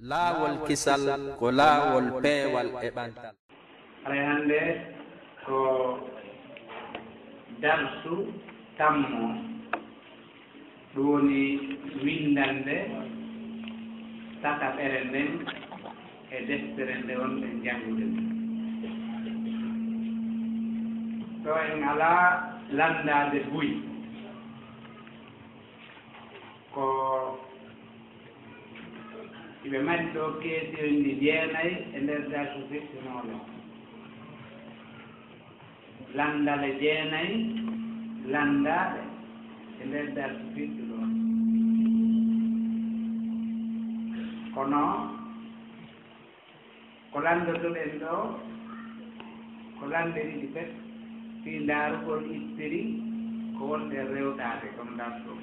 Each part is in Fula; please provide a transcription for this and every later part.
laawol kisal ko laawol peewal e ɓantal. Alay hannde ko darsu tammo ɗum woni windande tataɓere nden e deftere nde wonɓe janngude to en alaa landade buy ko iɓe mari ɗo keeɗiɗi jeenayi e nder darsu fittinooɗo landale jeenayi landaaɗe e nder darsu fittuɗoo kono ko landotoɗen ɗo ko lande ɗiɗi pet fii ndaarugol ittiri ko wonde rewtaade comme darsu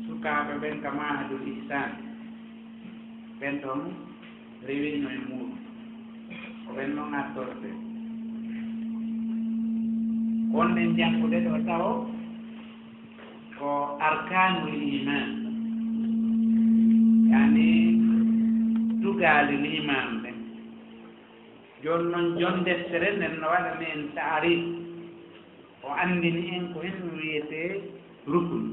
sukaaɓe ɓen ka mahadul ihsan ɓen ɗon rewino e muɗum ko ɓen noon artorte wonɗen janngude ɗo taw ko arkanul iman yani tugaali liman ɓen jooni noon jon deftere nden no waɗani en taarif o anndini en ko hen ɗum wiyetee rukun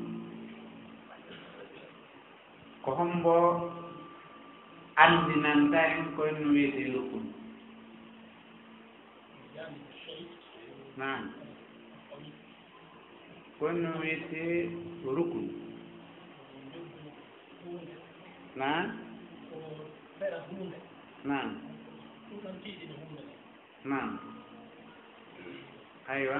ko hombo anndinanta en ko hen no wiyetee rukun naam ko hen no wiyetee rukun naam naam naam aywa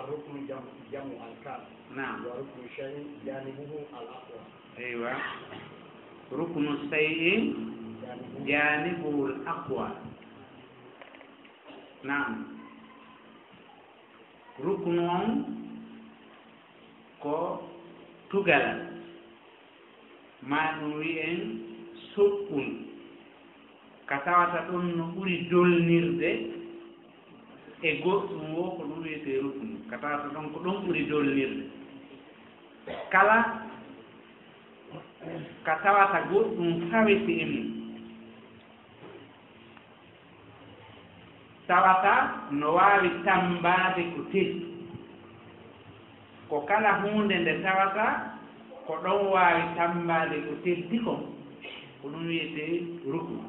الركن جمع أركان نعم وركن الشيء جانبه الأقوى أيوة ركن الشيء جانبه الأقوى نعم ركن ko tugal ma ɗum wi'en soɓɓol ka tawata ɗon no ɓuri dolnirde e goɗɗum wo ko ɗum wiyetee ruknu ka tawata ɗon ko ɗon ɓuri dolnirde kala ka tawata goɗɗum fawiti e mum tawata no waawi tambaade ko teddi ko kala huunde nde tawata ko ɗon waawi tambaade ko teddi ko ɗum wiyetee ruknu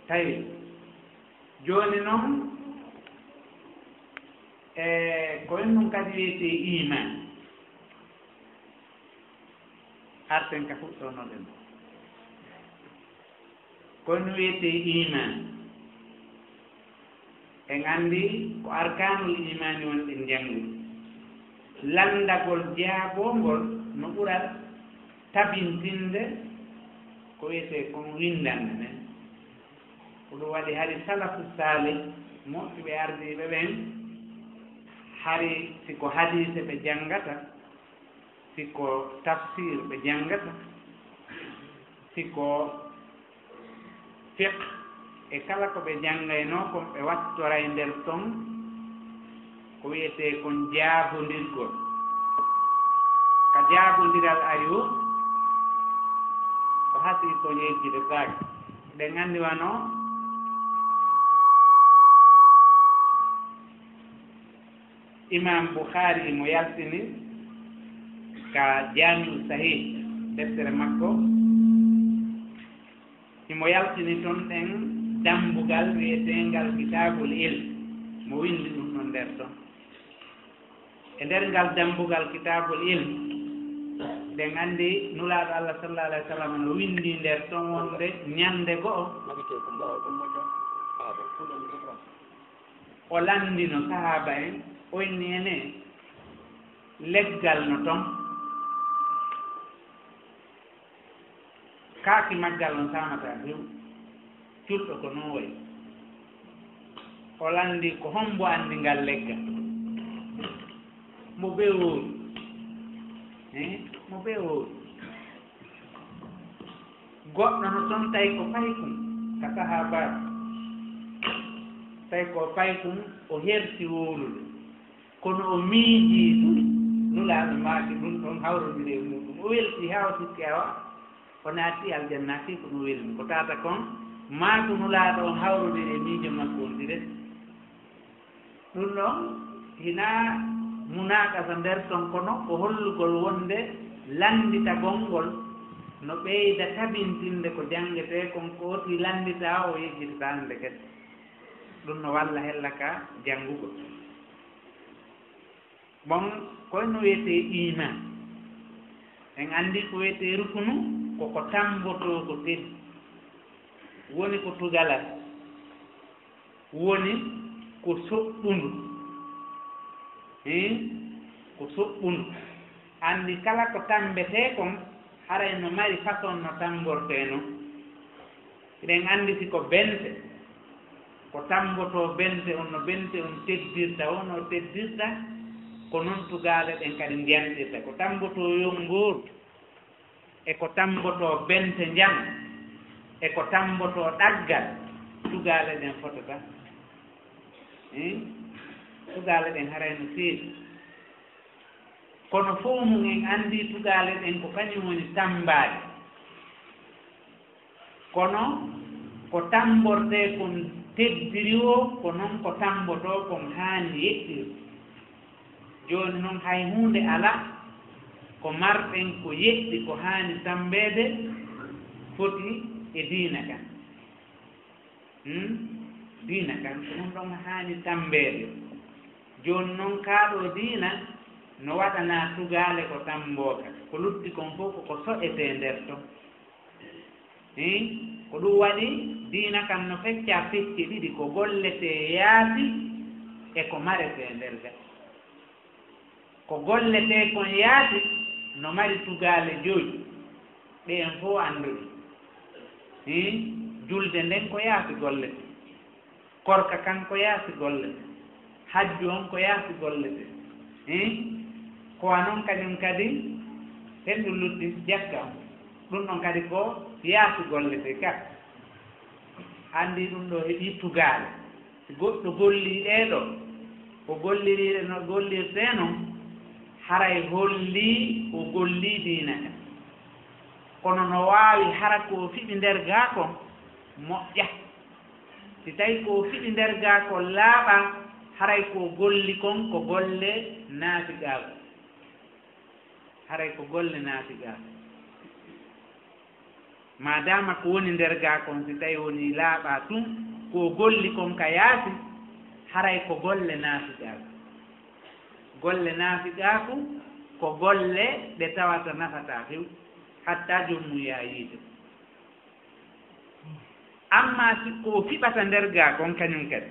tawi jooni noon ko en ɗum kadi wiyetee iman arten ka fuɗɗonoɗen ko en wiyetee iman en anndi ko arkanul imani wonɗen janngu landagol jaaboongol no ɓurat tabintinde ko wiyetee kon windande men ko ɗum waɗi hari salafu salih moƴƴuɓe ardiiɓe ɓen hari siko hadise ɓe janngata siko tafsir ɓe janngata siko fiqh e kala ko ɓe janngaynoo kon ɓe wattora e nder ton ko wiyetee kon jaabondirgol ka jaabondiral ayo ko hasii ko yejjide saaki ɓe nganndi wanoo imam Bukhari mo yaltini ka jamiu sahih deftere makko imo yaltini toon ɗen dambugal wiyeteengal kitabul ilm mo windi ɗum ɗon nder toon e nder ngal dambugal kitabul ilm ɓe nganndi nulaaɗo Allah sallallahu alayhi wa sallam no windi nder toon wonde ñannde go'o o landino sahaba en o inni ene leggal no toon kaaki maggal no samata hew culɗo ko noon wayi o landi ko hombo anndi ngal leggal mo ɓewoori mo ɓewoori goɗɗo no toon tawi ko faykum ka sahabaɓe tawi ko faykum o herti wowlude kono o miiji ɗum nulaaɗo maaki ɗum ɗon hawrodiri e muɗum o welti hawti keewa o naatti aljannati ko ɗum welmi ko tata kon maako nulaaɗo on hawrodiri e miijo makko on ɗire ɗum ɗon hina munaqasa nder ton kono ko hollugol wonde landitagol ngol no ɓeyda tabintinde ko janggetee kon ko oti landita o yejjititaande kadi ɗum no walla hella ka janngugo bon koyno wiyetee iman en anndi ko wiyetee rukunu koko tambotoo ko teddi woni ko tugalat woni ko soɓɓundu ko soɓɓundu anndi kala ko tambetee kon haray no mari façon no tambordee no eɗen anndi si ko bente ko tambotoo bente on no bente on teddirta wono teddirta ko noon tugaale ɗen kadi njanɗirta ko tambotoo yonngooru e ko tambotoo bente njam e ko tambotoo ɗaggal tugaale ɗen fotata tugaale ɗen haray no seeɗi kono fof mum en anndi tugaale ɗen ko kañum woni tambaade kono ko tambordee kon teddiri o ko noon ko tambotoo kon haani yeɗɗir jooni noon hay huunde ala ko marɗen ko yeɗɗi ko haani tambeede foti e diina kan diina kan ko ɗum ɗon haani tambeede jooni noon kaaɗo diina no waɗanaa tugaale ko tambooka ko lutti kon fof koko soƴetee nder ton ko ɗum waɗi diina kan no feccaa fecce ɗiɗi ko golletee yaasi e ko maretee nder ga ko golletee kon yaasi no mari tugaale joyi ɗeen fof annduɗi julde nden ko yaasi gollete korka kan ko yaasi gollete hajju on ko yaasi gollete kowa noon kañum kadi henndu lutti jakka on ɗum ɗon kadi ko yaasi gollete ka anndi ɗum ɗo heɓii tugaale si goɗɗo gollii ɗeeɗo ko golliriiɗe no gollirtee noon haray hollii o gollii diina ka kono no waawi hara ko fiɗi nder gaa kon moƴƴa si tawii ko fiɗi nder gaa kon laaɓa haray ko golli kon ko golle naatigaago haray ko golle naatigaago madama ko woni nder gaa kon si tawii woni laaɓaa tun ko golli kon ka yaasi haray ko golle naatigaago golle naatigaaku ko golle ɗe tawata nafataa few hatta jommum yaa yiide amma si ko fiɓata nder gaa kon kañum kadi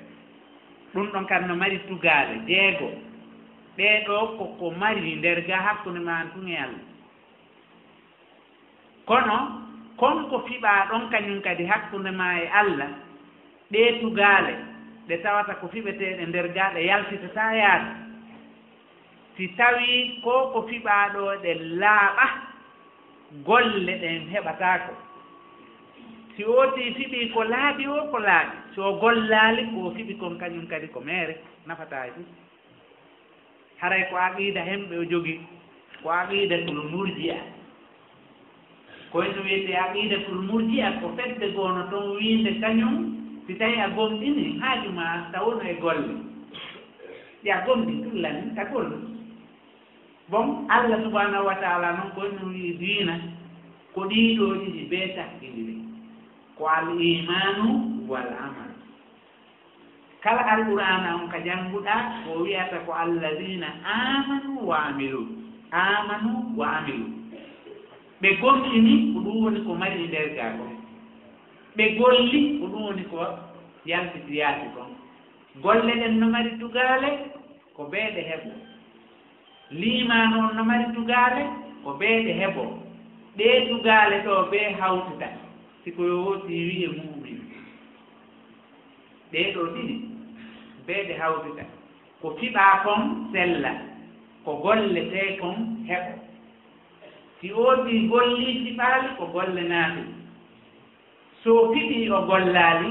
ɗum ɗon kadi no mari tugaale jeego ɓeeɗo koko mari nder gaa hakkunde ma tun e Allah kono konko fiɓaa ɗon kañum kadi hakkunde ma e Allah ɗee tugaale ɗe tawata ko fiɓeteeɗe nder gaa ɗe yaltitataa yaade si tawii ko fiɓaaɗo ɗe laaɓa golle ɗen heɓataako si ootii fiɓii ko laaɓi o ko laaɓi so gollaali ko fiɓi kon kañum kadi ko meere nafataa e fof haray ko aqiida hemɓe o jogii ko aqiidatul murji'a koyno wiyetee aqiidatul murji'a ko fedde goono toon wiinde kañum si tawii a gomɗini haaju ma tawono e golle ɗi a gomɗi tullani ka golle bon Allah subhanahu wa taala noon koyno wii diina ko ɗiiɗoo ɗiɗi bee takkindiri ko al imanu wal amal kala alqur'ana on ka jannguɗaa ko wiyata ko alladina amanu wa amilu ɓe gomɗini ko ɗum woni ko mari nder gaa kon ɓe golli ko ɗum woni ko yaltiti yaasi kon golle ɗen no mari tugaale ko beeɗe heɓo liimaano on no mari tugaale ko beeɗe heɓo ɗee tugaale ɗo bee hawtita siko yootii wiye mumin ɗee ɗo ɗiɗi beeɗe hawtita ko fiɓaa kon sella ko golletee kon heɓo si ootii gollii siɓaali ko golle naati so fiɓii o gollaali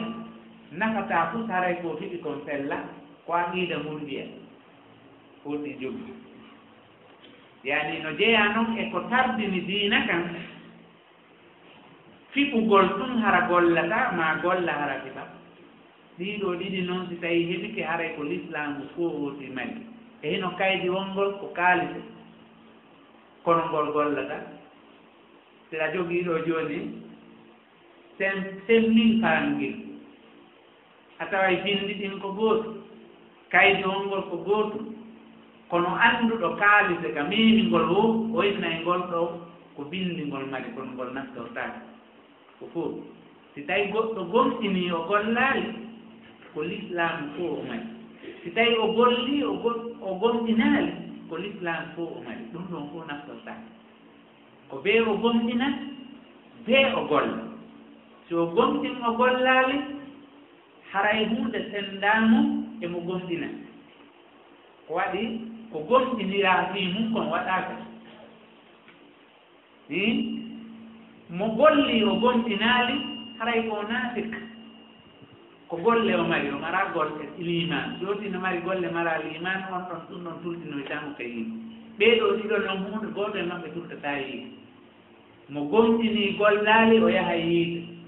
nafataa fuu haray ko fiɓi kon sella ko aqiida murjiya foti jogi yani no jeeya noon e ko tardini diina kan fiɓugol ɗum hara gollata ma golla hara fiɓa ɗiɗo ɗiɗi noon si tawi heɓike haray ko l'islamu footi mari e hino kaydi wongol ko kaalite kono ngol gollata sira jogiiɗo jooni semmin farangil a taway bindi ɗin ko gootu kaydi wongol ko gootu kono annduɗo kaalise ka meemingol wo o inna e ngol ɗo ko bindingol mari kono ngol naftortaake ko fof si tawi goɗɗo gomɗini o gollaali ko l'islamu fof o mari si tawi o golli o gomɗinaali ko l'islamu fof o mari ɗum ɗon fof naftortaake ko bee o gomɗinat bee o golla si o gomɗin o gollaali haray hunde senndaamo emo gomɗina ko waɗi ko gomɗiniraa fii mum kon waɗaaka mo golli o gomɗinaali haray ko naafik ko golle o mari o mara golle liman jooti no mari golle mara liman on ɗon ɗum ɗon tultinoytamo ka yiide ɓeeɗo ɗiɗo noon hunde gooto e maɓɓe tultata yiide mo gomɗini gollaali o yaha yiide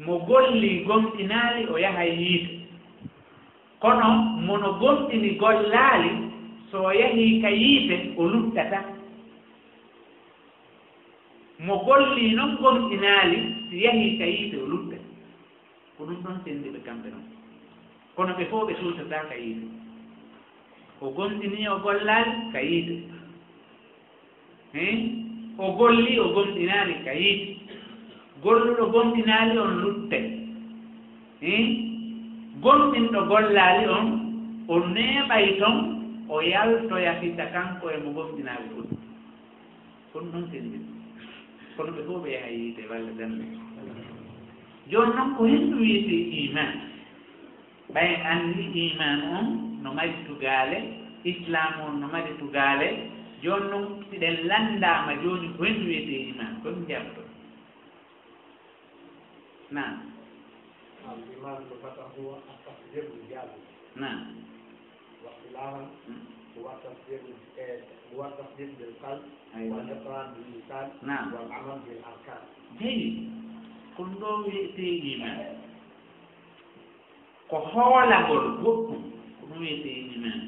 mo golli gomɗinaali o yaha yiide kono mono gomɗini gollaali so o yahii ka yiide o luttata mo golli noon gomɗinaali si yahii ka yiide o luttata ko ɗum ɗon sendi ɓe kamɓe noon kono ɓe fof ɓe tultata ka yiide o gomɗini o gollaali ka yiide o golli o gomɗinaali ka yiide golluɗo gomɗinaali on lutte gomɗinɗo gollaali on o neeɓay ton o yaltoya fita kanko e mo gomɗinaali ɗum ko ɗum ɗon sendi kono ɓe fof ɓe yaha yiide walla dambe jooni noon ko henndu wiyete iman ɓay anndi iman on no mari tugaale islam on no mari tugaale jooni noon siɗen lanndaama jooni ko henndu wiyete iman ko ɗum jabto نعم الإيمان لغة هو التصديق بالجازم نعم واصطلاحا هو التصديق بالقلب والإقرار باللسان نعم والعمل بالأركان جيد كل دو ويتي إيمان ko hoolagol goɗɗum ko ɗum wiyete iman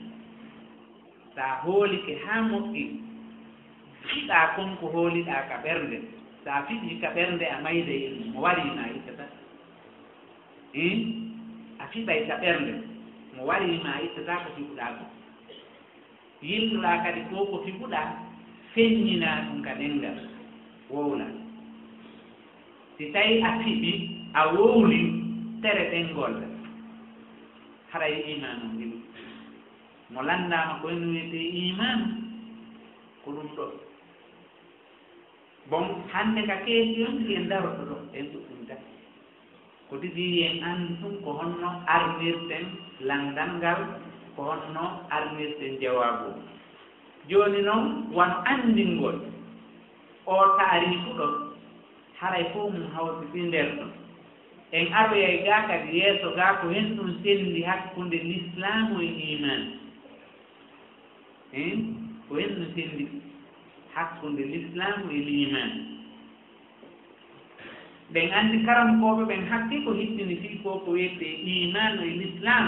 sa hoolike haa moƴƴi fiɗaa kon ko hooliɗaa ka ɓernde sa fiɗi ka ɓernde a mayde e ɗum mo warima ittata a fiɓay ka ɓernde mo warima ittata ko fiɓuɗaa ko yilluɗaa kadi ko ko fiɓuɗaa feññinaa ɗum ka ɗenngal wowla si tawi a fiɓi a wowli tere ɗengol haray iman on ndiɓi mo lanndama ko en wiyete iman ko ɗum ɗo bon hannde ka keesi on si en daroto ɗo en ɗuɗɗumta ko tigi en anndi ɗum ko honno arnirten lanndal ngal ko honno arnirten jawaabu jooni noon won anndingol o taariku ɗo haray fof mum hawtiti nder ɗon en aroyay gaa kadi yeeso gaa ko hen ɗum senndi hakkunde l'islamu e iman ko hen ɗum senndi hakkunde l'islamu e l'iman ɓen anndi karankooɓe ɓen hakki ko hittini fii ko ko wiyete imanu e l'islam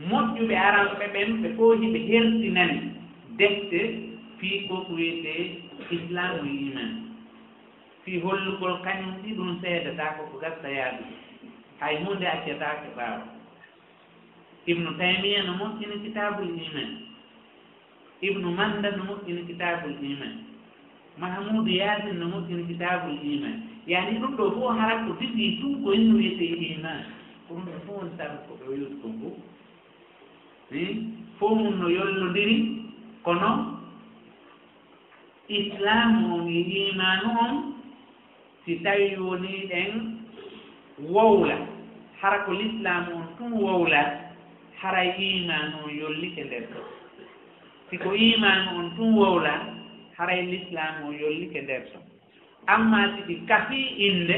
moƴƴuɓe aranɓe ɓen ɓe fooji ɓe hertinani defte fii ko ko wiyete islamu e iman fii hollugol kañum ɗi ɗum seedataa ko gasta yaadu hay hunde accataake ɓaawa ibnu taymiya no moƴƴini kitabul iman ibnu manda no moƴƴini kitabul iman mahamoudou yasin no moƴƴini kitabul iman yani ɗum ɗo fof hara ko digii tout ko henno wiyete iman ko ɗum ɗo fof woni sabu ko ɓe yoti ko fof fof mum no yollodiri kono islamu on e imanu on si tawi woni ɗen wowla hara ko l'islamu on tum wowla haray iman on yollike nder ɗo siko imanu on tum wowla haray l'islamu on yollike nder ɗo amma si ɗi kafi inde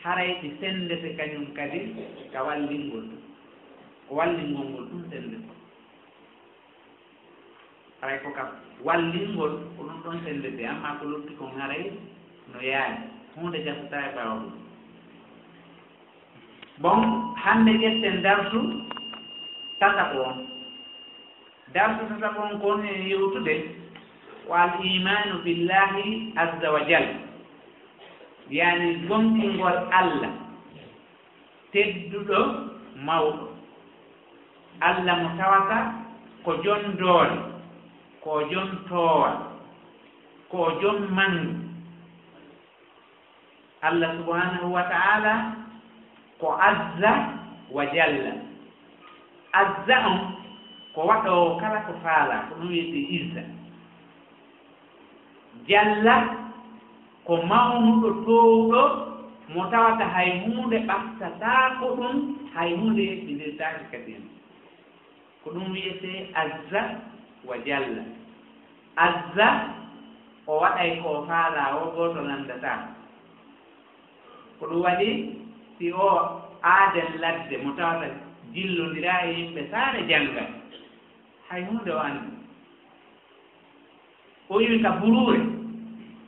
haray ɗi sendete kañum kadi ka wallingol ɗum ko wallingol ngol ɗum sendete aray ko kam wallingol ko ɗum ɗon sendede amma ko lutti ko haray no yaani hunde jafata e ɓawa ɗum bon hande ƴetten darsu tataɓo on darsu tataɓo on ko woni yewtude wal imanu billahi azza wa jalla yani gontingol Allah tedduɗo mawɗo Allah mo tawata ko jon doole ko jon toowal ko jon mangu Allah subhanahu wa ta'ala ko azza wa jalla azza on ko waɗo kala ko faala ko ɗum wiyete izza jalla ko mawnuɗo towɗo mo tawata hay hunde ɓattataako ɗum hay hunde yeɓɓindirtaake kadi en ko ɗum wiyete azza wa jalla azza o waɗay ko faala o gooto nandataa ko ɗum waɗi si o aaden ladde mo tawata jillondiraa e yimɓe saare janngal hay hunde o anndi o yiwi ka buruure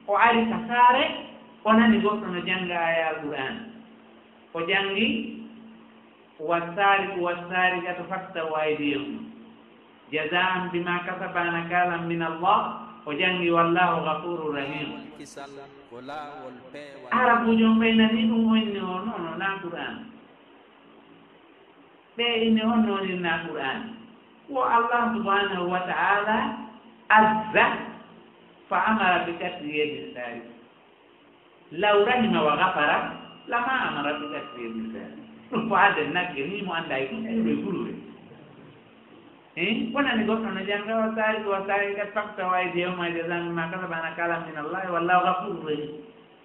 o ari ka saare o nani goɗɗo no jannga aya alqur'an o janngi wassaarikatu fastaw aydiyahum jazaan bima kasaba nakalan min Allah o janngi wallahu ghafurur rahim arabujo ɓe nani ɗum wonni o nono na qur'an ɓe ine on nonirna qur'an wo Allah subhanahu wa ta'ala azza fa amara bi kasri yadi sari law rahima wa ghafara lama amara bi kasri yadi sari ɗum ko adde nagge ni mo anda e ɗum e gurure wonani goɗɗo no jannga wasari kat fakta wayde yewma jazan ma kasabana kala min Allah wallahu ghafurur rahim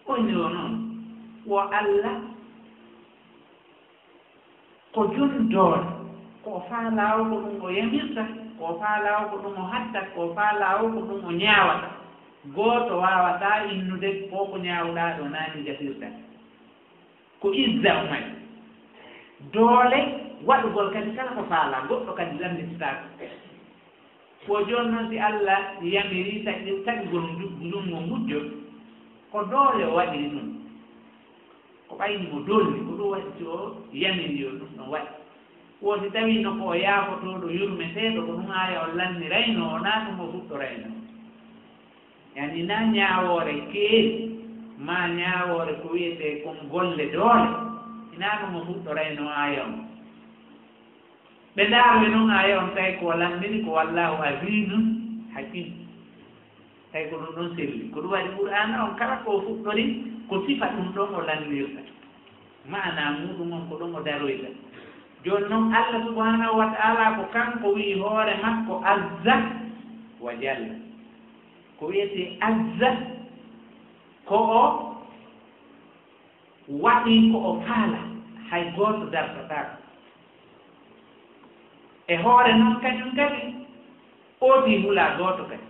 onni o noon wo Allah ko jon doole ko faalawo ko ɗum o yamirta ko faalawo ko ɗum o hatta ko faalawo ko ɗum o ñaawata gooto wawata innude ko ko ñaawɗa ɗo nani jafirta ko izza umay doole waɗugol kadi kala ko faala goɗɗo kadi landititako ko joni noon si Allah yamiri tagigol ndungo ngujjo ko doole o waɗiri ɗum ko ɓaynimo dolli ko ɗum waɗi si o yamiri yo ɗum ɗon waɗi wosi tawi no ko o yaafotoɗo yurmeteɗo ko ɗum aya o lannirayno o na ɗum o fuɗɗorayno yani na ñawoore keeri ma ñawoore ko wiyete kon golle doole ina ɗum o fuɗɗorayno aya on ɓe ndaarwe noon aya on tawi ko lanniri ko wallahu azizun hakim tawi ko ɗum ɗon selli ko ɗum waɗi qur'ana on kala ko fuɗɗori ko sifa ɗum ɗon o lannirta mana muɗum on ko ɗon o daroyta joni noon Allah subhanahu wa ta'ala ko kanko wii hoore makko azza wa jalla ko wiyete azza ko o waɗi ko o faala hay gooto dartatako e hoore noon kañum kadi oodi hula gooto kadi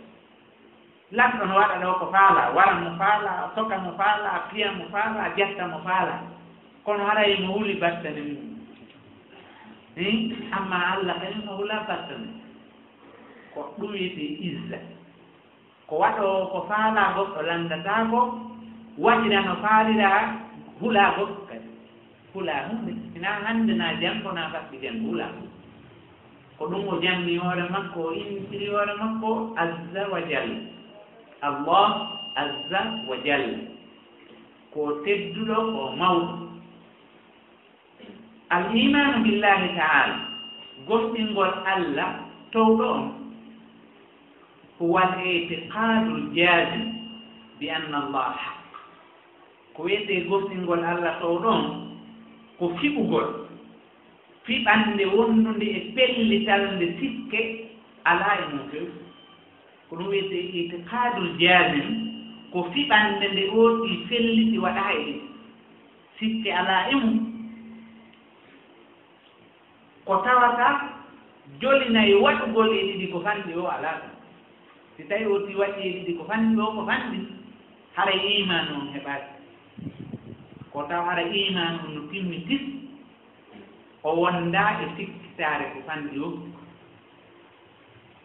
lamɗo no waɗa ɗo ko faala wara mo faala soka mo faala piya mo faala jetta mo faala kono haray mo huli battane mum amma Allah kañum no hula battane ko ɗum wiyete izza ko waɗo ko faala goɗɗo landatako waɗira no faalira hula goɗɗo kadi hula hunde ina hande na jango na faɓɓi jango hula ko ɗum o janni hoore makko o intiri hoore makko azza wa jalla Allah azza wa jalla ko tedduɗo ko mawɗo al imanu billahi ta'ala goɗɗingol Allah towɗo on huwa al i'tiqadul jazim bi anna Allah haq ko wiyete goɗɗingol Allah towɗo on ko fiɓugol fiɓande wondude e pellitalnde sikke ala e mum few ko ɗum wiyete itiqadul jazim ko fiɓande nde oɗi felliti waɗa e ɗi sikke ala e mum ko tawata jolinayi waɗugol e ɗiɗi ko fanɗi o ala ɗum si tawi oti waɗi e ɗiɗi ko fanɗi o ko fanɗi hara iman on heɓaki ko taw hara iman on no timmi tis o wonda e sikkitare ko fanɗi o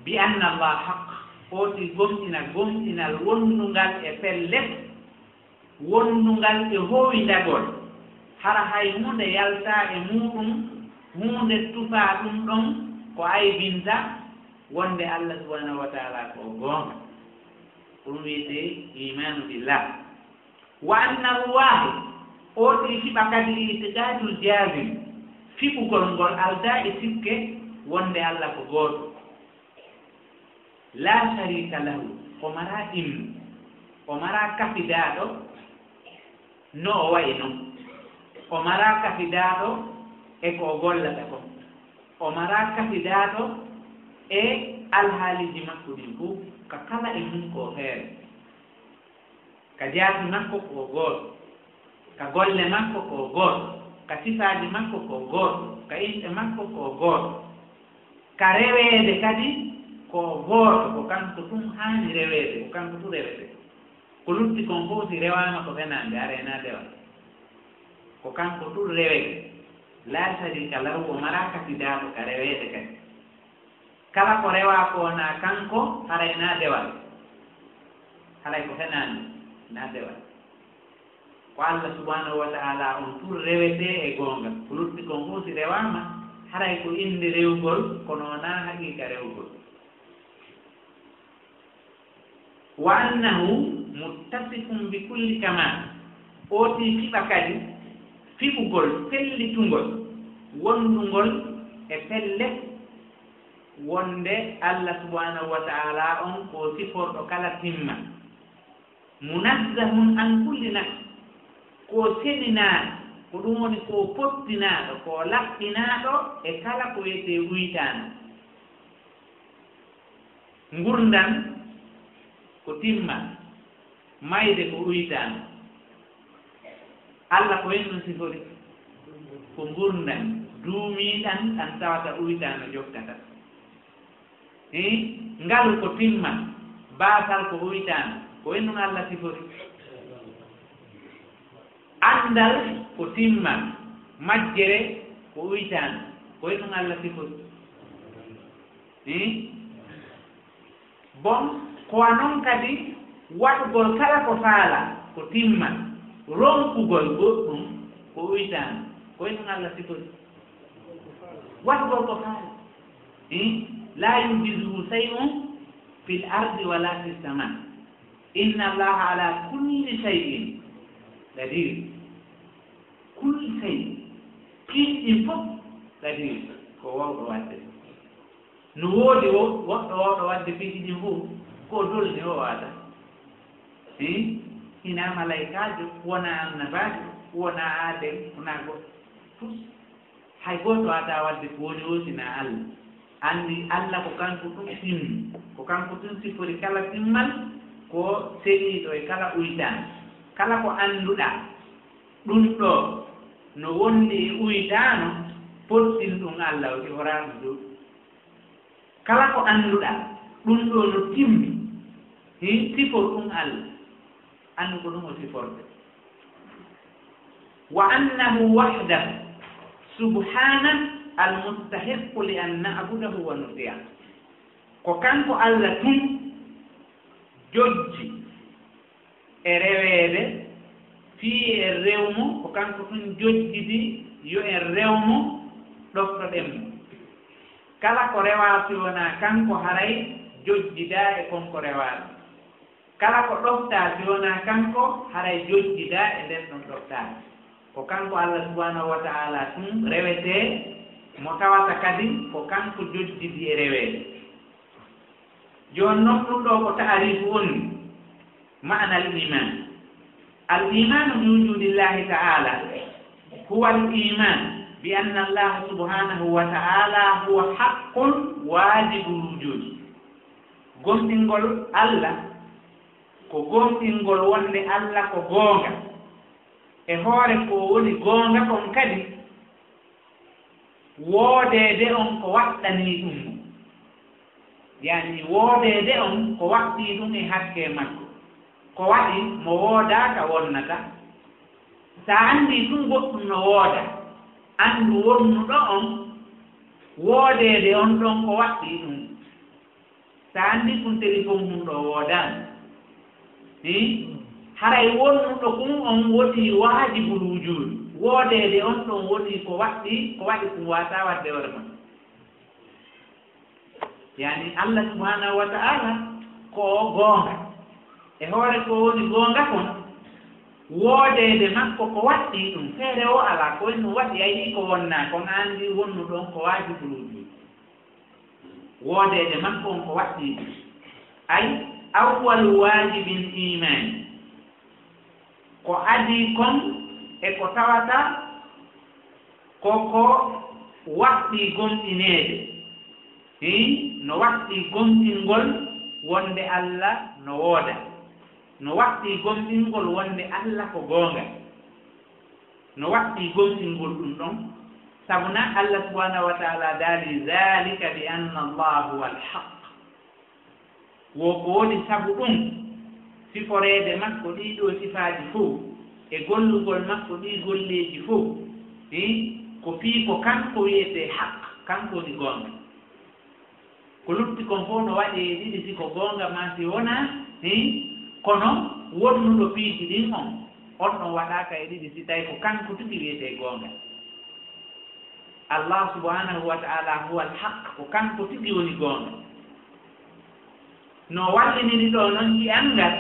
bi anna Allah haq oti gomtinal wonnungal e pellet wonnungal e hoowindagol hara hay hunde yalta e muɗum hunde tufa ɗum ɗon ko aybinta wonde Allah subhanahu wa ta'ala ko gonga ɗum wiyete imanu billah wa anna alwahid oti fiɓa kadi itiqadul jazim fiɓugol ngol alda e sikke wonde Allah ko gooto la sharika lahu o mara imnu o mara kafidaɗo no o wayi noon o mara kafidaɗo e ko gollata ko o mara kafidaɗo e alhaaliji makko ɗin fof ka kala e mum ko feere ka jaati makko ko gooto ka golle makko ko gooto ka sifaaji makko ko gooto ka inɗe makko ko gooto ka reweede kadi ko gooto ko kanko tum haani reweede ko kanko tu rewete ko lutti kon fof si rewaama ko fenaande arena dewa ko kanko tu rewete la sharika lahu o mara kasidaaɗo ka reweede kadi kala ko rewa ko na kanko haray na dewal haray ko fenaande na dewal ko Allah subhanahu wa ta'ala on tur rewete e gonga ko lutti kon fof si rewaama haray ko inde rewgol kono na haqiqa rewgol wa annahu muttasifun bi kulli kamal oti fiɓa kadi fiɓugol pellitugol wondugol e pelle wonde Allah subhanahu wa ta'ala on ko siforɗo kala timma munazzahun an kulli nafs ko seɗinaɗo ko ɗum woni ko pottinaɗo ko laɓɓinaɗo e kala ko wiyete wuytano gurdan ko timma mayde ko wuytano Allah ko hen ɗum sifori ko gurdan duumiɗan tan tawata wuytano jokkata ngalu ko timma baasal ko wuytano ko hen ɗum Allah sifori andal ko timma majjere ko wuytano ko hen ɗum Allah sifori bon ko non kadi waɗugol kala ko faala ko timma ronkugol goɗɗum ko wuytano ko hen ɗum Allah sifori waɗugol ko faala la yujizuhu shay'un fil ardi wala fis sama inna Allaha ala kulli shay'in qadir kulli shay kiɗɗin fof qadir ko wawɗo wadde no woodi woɗɗo wawɗo wadde fiiɗiɗin fof ko dolni o waata hina malaikajo wona annabajo wona aadem wona goɗɗo tous hay goto wata wadde ko woni o sina Allah andi Allah ko kanko ɗum timmi ko kanko ɗum sifori kala timmal ko seɗiɗo e kala uytano kala ko annduɗa ɗum ɗo no wondi e uytano pottin ɗum Allah o siforano dow kala ko annduɗa ɗum ɗo no timmi sifor ɗum Allah andu ko ɗum o siforde wa annahu wahdahu subhana almustahiqu li an na'budahu wa nuti'a ko kanko Allah tun jojji e reweede fii e rewmo ko kanko tun jojjidi yo en rewmo ɗoftoɗenmo kala ko rewa wona kanko haray jojjida e konko rewaaɗo kala ko ɗofta wona kanko haray jojjida e nden ɗon ɗoftaade ko kanko Allah subhanahu wa ta'ala tun rewete mo tawata kadi ko kanko jojjidi e reweede jooni noon ɗum ɗo ko taarifu on ma'na al iman bi wujudillahi ta'ala huwa al iman bi anna Allah subhanahu wa ta'ala huwa haqqun wajibul wujudi gomɗingol Allah ko gomɗingol wonde Allah ko goonga e hoore ko woni goonga on kadi woodeede on ko waɗɗanii ɗum yani woodeede on ko waɗɗii ɗum e hakke makko ko waɗi mo woodaaka wonnata so a anndii ɗum goɗɗum no wooda anndu wonnuɗo on woodeede on ɗon ko waɗɗii ɗum so andi kun téléphone mum ɗo woodan haray wonnuɗo kum on woni waajibul wujudi woodeede on ɗon woni ko waɗi kum wata wadde hoore mon yani Allah subhanahu wa ta'ala ko goonga e hoore ko woni goonga kon woodeede makko ko waɗɗi ɗum feere o alaa ko no waɗi a yii ko wonnaa kon anndi wonnu ɗon ko waajibul wujudi woodeede makko on ko waɗɗi ɗum ay awwalu waajibin imani ko adii kon e ko tawata koko waɗɗi gomɗineede no waɗɗi gomɗingol wonde Allah no wooda no waɗɗi gomɗingol wonde Allah ko goonga no waɗɗi gomɗingol ɗum ɗon sabuna Allah subhanahu wa ta'ala daali zalika bi anna Allah huwa al-haq wo ko woni sabu ɗum siforeede makko ɗiɗo sifaaji fof e gollugol makko ɗi golleeji fof ko fii ko kanko wiyete haq kanko woni goonga ko lutti kon fof no waɗi e ɗiɗi si ko goonga ma si wona kono wonnuɗo piiji ɗin on ɗon waɗaka e ɗiɗi si tawi ko kanko tigi wiyete goonga Allah subhanahu wa ta'ala huwa al-haq ko kanko tigi woni goonga no walliniri ɗo noon ɗi anngal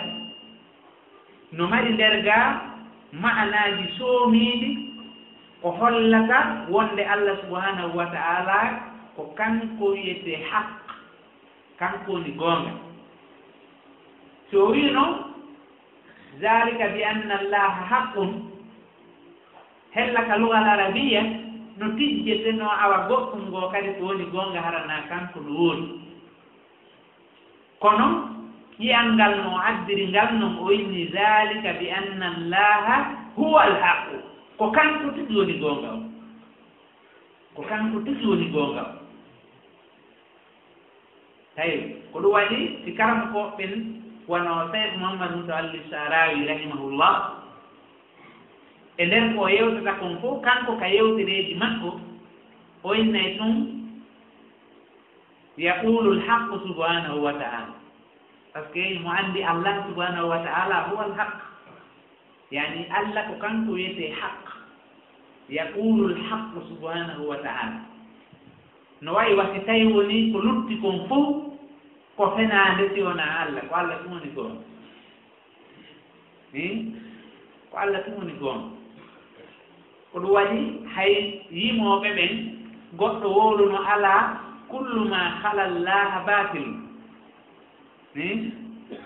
no mari nder ga ma'anaaji soomiiɗi ko hollata wonde Allah subhanahu wa ta'ala ko kanko wiyete haq kanko woni goonga so wiino zalika bi anna allaha haqqun hellaka lugal arabiya no tijjete no awa goɗɗum ngoo kadi ko woni goonga harana kanko no woodi kono yiyal ngal no addiri ngal non o inni zalika bi anna allaha huwa alhaqu ko kanko tigi woni goonga o ko kanko tigi woni goonga o tawi ko ɗum waɗi si karam ko ɓen wono Seyd Mouhamadou Moussa al-Sarawi rahimahullah e nder ko yewtata kon fof kanko ka yewtereeji makko o innay ɗum yaqulu alhaqu subhanahu wa ta'ala par ce que mo anndi Allah subhanahu wa ta'ala huwa alhaq yani Allah ko kanko wiyete haq yaqulu alhaqu subhanahu wa ta'ala no wayi wasi tawi woni ko lutti kon fof ko fenaande si wona Allah ko Allah ɗum woni goonga ko Allah ɗum woni goonga ko ɗum waɗi hay yimooɓe ɓen goɗɗo wowluno alaa kullu ma hala llaha batilu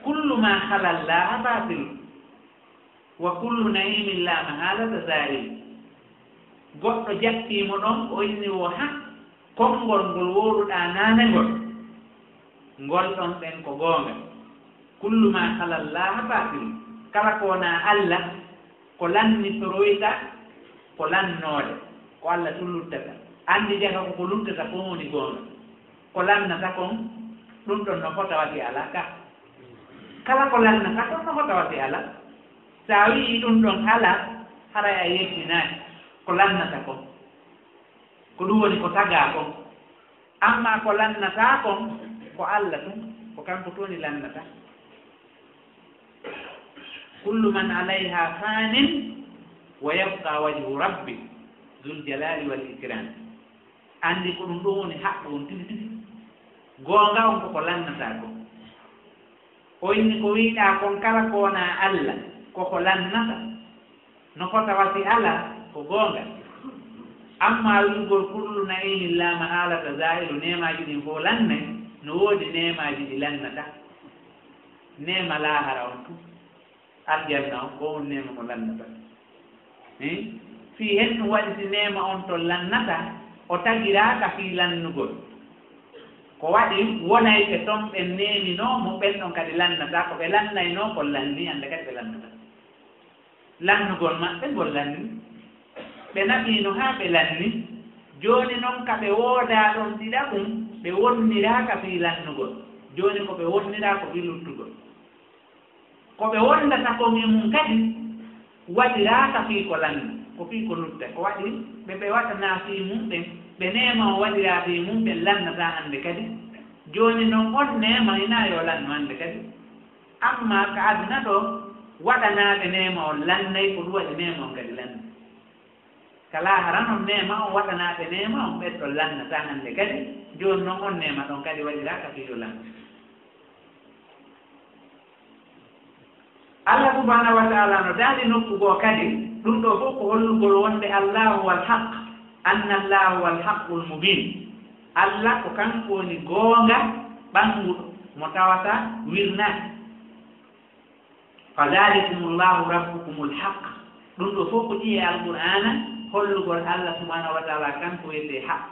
kullu ma hala llaha batilu wa kullu naimin la mahalata zahiri goɗɗo jaɓtiimo ɗon o inni wo ha konngol ngol wowluɗaa naane ngol ɗon ɓen ko goonga kullu ma hala llaha batilu kala ko wonaa Allah ko lannitoroyta ko lannoode ko Allah tun luttata anndi jaka ko luttata fof woni goonga ko lannata kon ɗum ɗon no fota wati ala ka kala ko lannata kon no fota wati ala so a wii ɗum ɗon ala haray a yettinaani ko lannata kon ko ɗum woni ko tagaa kon amma ko lannata kon ko Allah tun ko kanko tooni lannata kullu man alayha fanin wa yabqa wajhu rabbi dhul jalali wal ikram anndi ko ɗum ɗon woni haqqo on tigi tigi goonga on koko lannata ko o inni ko wiiɗaa kon kala ko wonaa Allah koko lannata no fota wasi ala ko goonga amma wiigol kullu naimin la mahalata zahiru nemaaji ɗin fof lannay no woodi nemaaji ɗi lannata nema laahara on tu aljanna on ko on nema mo lannata fii hen ɗum waɗi si nema on to lannata o tagiraaka fii lannugol ko waɗi wonay ɓe toon ɓe neeminoomo ɓen ɗon kadi lannata ko ɓe lannaynoo ko lanni annde kadi ɓe lannata lannugol maɓɓe ngol lanni ɓe naɓiino haa ɓe lanni jooni noon ka ɓe woodaa ɗon ɗiɗa ɗum ɓe wonniraaka fii lannugol jooni ko ɓe wonniraa ko fii luttugol ko ɓe wondata kon e mum kadi waɗiraaka fii ko lanni ko fii ko lutta ko waɗi ɓe waɗanaa fii mum ɓen ɓe neema o waɗiraa fii mum ɓe lannata hannde kadi joni non on nema ina yo lan mande kadi amma ka aduna do waɗanaɓe nema o lannay ko ɗuwaɗi nema on kadi lanna kala haran on nema o waɗanaɓe nema on ɓetto lannata hande kadi joni noon on nema ɗon kadi waɗiraka fiyo lanna Allah subhanahu wa ta'ala no daali nokku goo kadi ɗum ɗo fof ko hollugol wonde allahu wal haq anna allahu wal haqqul mubin Allah ko kanko woni goonga ɓanguɗo mo tawata wirnaki fadalikumullahu rabbukumul haq ɗum ɗo fof ko ƴiye alqur'ana hollugol Allah subhanahu wa ta'ala kanko wiyete haq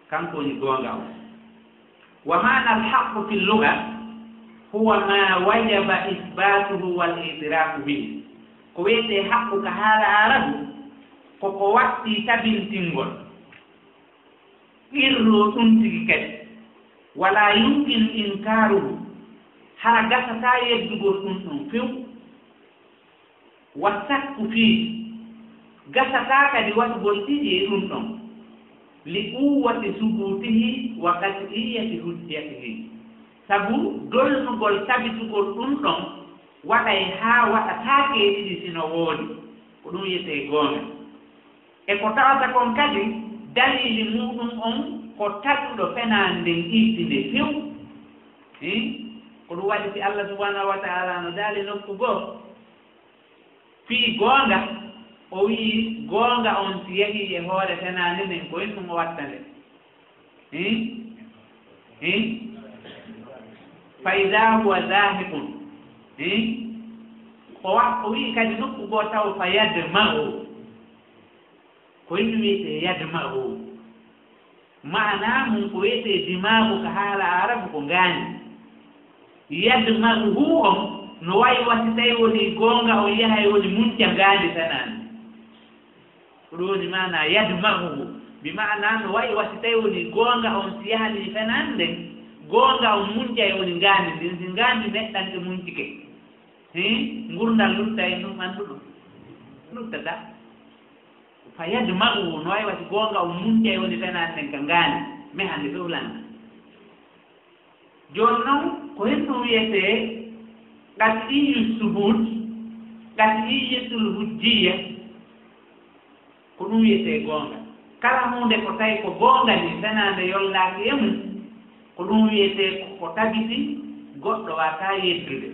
kanko woni goonga o wa mana alhaqu fi lluga huwa ma wajaba isbatuhu wal itirafu bihi ko wiyete haqqu ka haala arabu koko watti tabintingol irro ɗum tigi kadi wala yumkin inkaruhu hara gasata yeddugol ɗum ɗum few wa sakku fii gasata kadi waɗugol ɗiɗi e ɗum ɗon li quwwati subutihi wa qat'iyati hujjatihi sabu dolnugol tabitugol ɗum ɗon waɗay haa waɗataake ɗiɗi sino woodi ko ɗum wiyete goonga e ko tawata kon kadi dalili muɗum on ko taguɗo fenande nden ittinde few ko ɗum waɗi si Allah subhanahu wa ta'ala no daali nokku goo fii goonga o wii goonga on si yehii e hoore fenande nden ko en ɗum o watta nde fa ida huwa zahiqun o wii kadi nokku goo taw fa yadma'u ko yimɓe wiyete yadma'u maana mum ko wiyete dimagu ko haala arabu ko ngaani yadma'u on no wayi wasi tawi woni goonga o yahay woni munca ngaandi tanani ko ɗum woni maana yadma'u bi maana no wayi wasi tawi woni goonga on si yahani tanani nden goonga on munca e woni ngaandi ndin si ngaandi neɗɗanke muncike ngurdal lutta e ɗum anndu ɗum luttata fa yadma'u no wayi wasi goonga on munca e woni tanani nden ka ngaandi mi hannde fewlanda jooni noon ko hen ɗum wiyete qat'iyyu subut qat'iyyatul hujjiyya ko ɗum wiyete goonga kala hunde ko tawi ko goonga ni tanande yollaaki e mum ko ɗum wiyete ko tabiti goɗɗo wata yeddude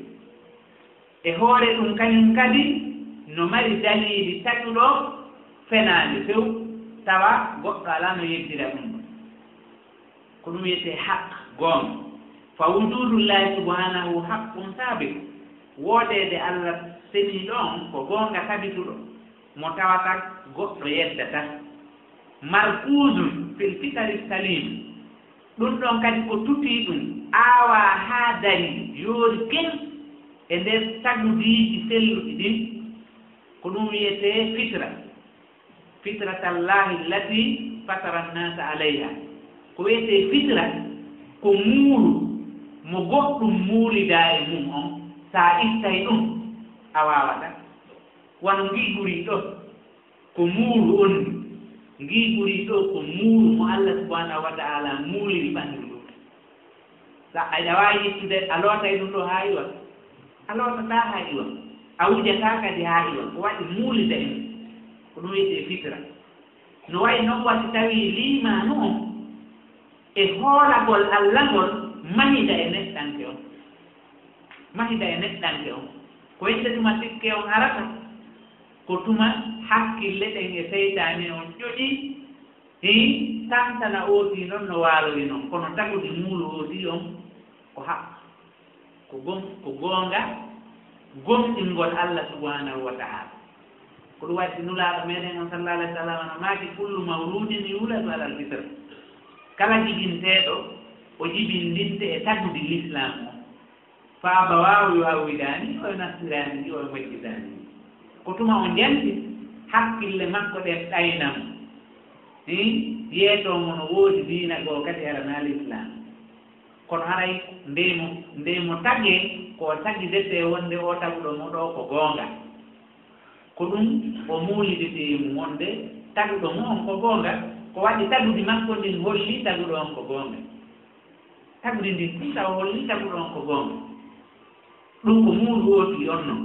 e hoore ɗum kañum kadi no mari dalili taguɗo fenaande few tawa goɗɗo alaa no yeddira ɗum ko ɗum wiyete haq goonga fa wujudullahi subhanahu haqqun sabit woodeede Allah seni ɗon ko goonga tabituɗo mo tawata goɗɗo yeddata markuzun fil fitari salim ɗum ɗon kadi ko tutii ɗum aawa haa dari yoori ken e nder tagudiiji selluɗi ɗin ko ɗum wiyete fitra fitratallahi allati fatara nnasa alayha ko wiyete fitra ko muuru mo goɗɗum muuridaa e mum on so a ittay ɗum a waawata wano ngiigurii ɗo ko muuru on ngiigurii ɗo ko muuru mo Allah subhanahu wa ta'ala muuliri ɓanndu ɗum so aɗa waawi yettude a lootay ɗum ɗo haa iwa a lootataa haa iwa a wujataa kadi haa iwa ko waɗi muulida en ko ɗum wiyetee fitra no wayi noon wasi tawii liimaanu on e hoolagol Allah ngol mahida e neɗɗanke on mahida e neɗɗanke on ko wende tuma sikke on arata ko tuma hakkille ɗen e seytaane on ƴoƴi tantana ootii noon no waalori noon kono tagude muulu ootii on ko haq ko goonga gomɗingol Allah subhanahu wa ta'ala ko ɗum waɗi nulaaɗo meeɗen on sallallahu alayhi wa sallam no maaki kullu mawludin yuladu alal fitra kala jibinteeɗo o jibindinde e tagude l'islam o faaba waawo yo hawwidaani oyo nasiraani ni oyo majjitaani ko tuma o njanti hakkille makko ɗen ɗaynamo yeetoomo no woodi diina goo kadi arana l'islam kono haray ndemo tagee ko tagi dette wonde o taguɗo mo ɗo ko goonga ko ɗum o muulidete mum wonde taguɗo mo on ko goonga ko waɗi tagude makko ndin holli taguɗo on ko goonga tagdi ndi ɗum taw holli tagu ɗon ko gonga ɗum ko muuru wooti on noon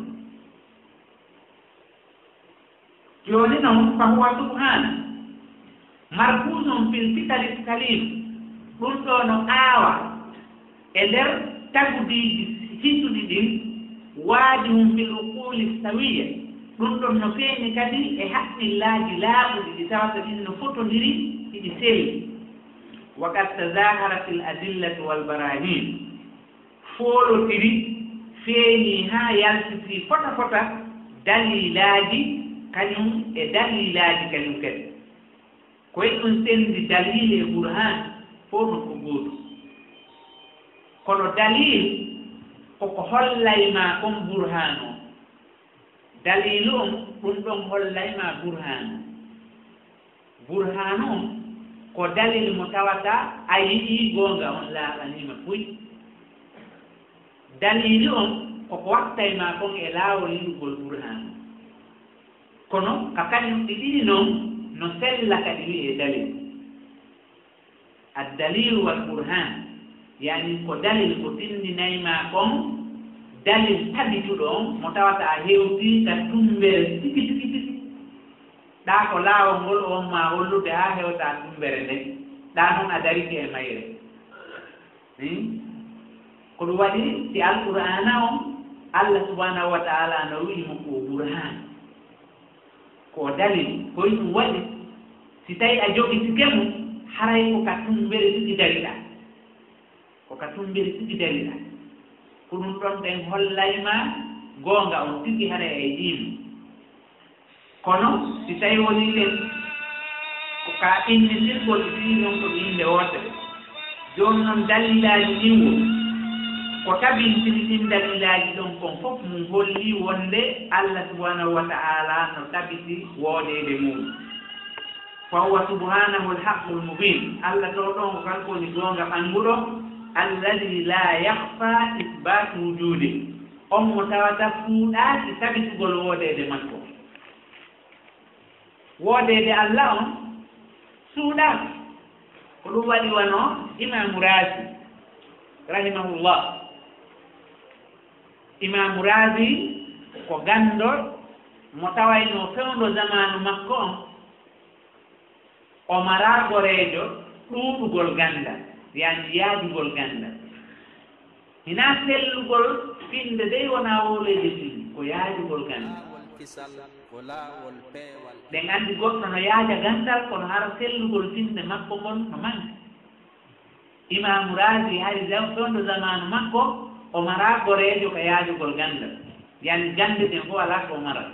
joni noon fa huwa subhana markuson fil fitalis kalim ɗum ɗo no aawa e nder tagudiji hissuɗi ɗin waadi mum fil uquli sawiya ɗum ɗon no feeni kadi e haqqillaaji laaɓuɗi ɗi tawata ɗin no fotodiri iɗi sewi wa qad tazahara fil adillati wal barahin foolotiri feeni haa yaltiti fota fota dalilaaji kañum e dalilaaji kañum kadi koye ɗum sendi dalil e burhan fof no ko gootu kono dalil koko hollayma on burhan o dalilu on ɗum ɗon hollayma burhan on ko dalil mo tawata a yiɗi goonga on laaɓanima puy dalilu on koko wattayma kon e laawol yiɗugol burhan kono ka kañum ɗi ɗiɗi noon no sella kadi wi'e dalil addalilu wal burhan yani ko dalil ko tindinayma kon dalil tabituɗo on mo tawata a hewti ka tumbere tigi tigi tigi ɗa ko laawol ngol on ma hollude ha hewta tumbere nde ɗa noon a dariki e mayre ko ɗum waɗi si alqur'ana on Allah subhanahu wa ta'ala no wi'imo ko burhan ko dalil koye ɗum waɗi si tawi a jogitike mum haray ko ka tumbere tigi dariɗa ko ka tumbere tigi dariɗa ko ɗum ɗon ɗen hollayma goonga on tigi hara e ɗimu kono si tawi woni len ko ka innitirgol ɗi noon ko inde wotere jooni noon dalilaji ɗin wo ko tabintini ɗin dalilaji ɗon kon fof mum holli wonde Allah subhanahu wa ta'ala no tabiti woodede muɗum fa huwa subhanahu alhaqqul mubin Allah to ɗon ko kanko woni goonga ɓannguɗo alladi la yahfa isbatu wujude on mo tawata fuuɗaaki tabitugol woodede makko woodede Allah on suuɗaaki ko ɗum waɗi wano imamu Razi rahimahullah imamu Razi ko ganndo mo tawayno fewndo zamanu makko on o mara goreejo ɗuuɗugol ganda yani yaadugol ganda hina sellugol finde dey wona wolede fin ko yaadugol ganda ɓen anndi goɗɗo no yaaja gandal kono hara sellugol finde makko ngon no manki imamu Razi hay fewndo zamanu makko o mara goreejo ko yaadugol gandal yani gande ɗen fof alaa ko mara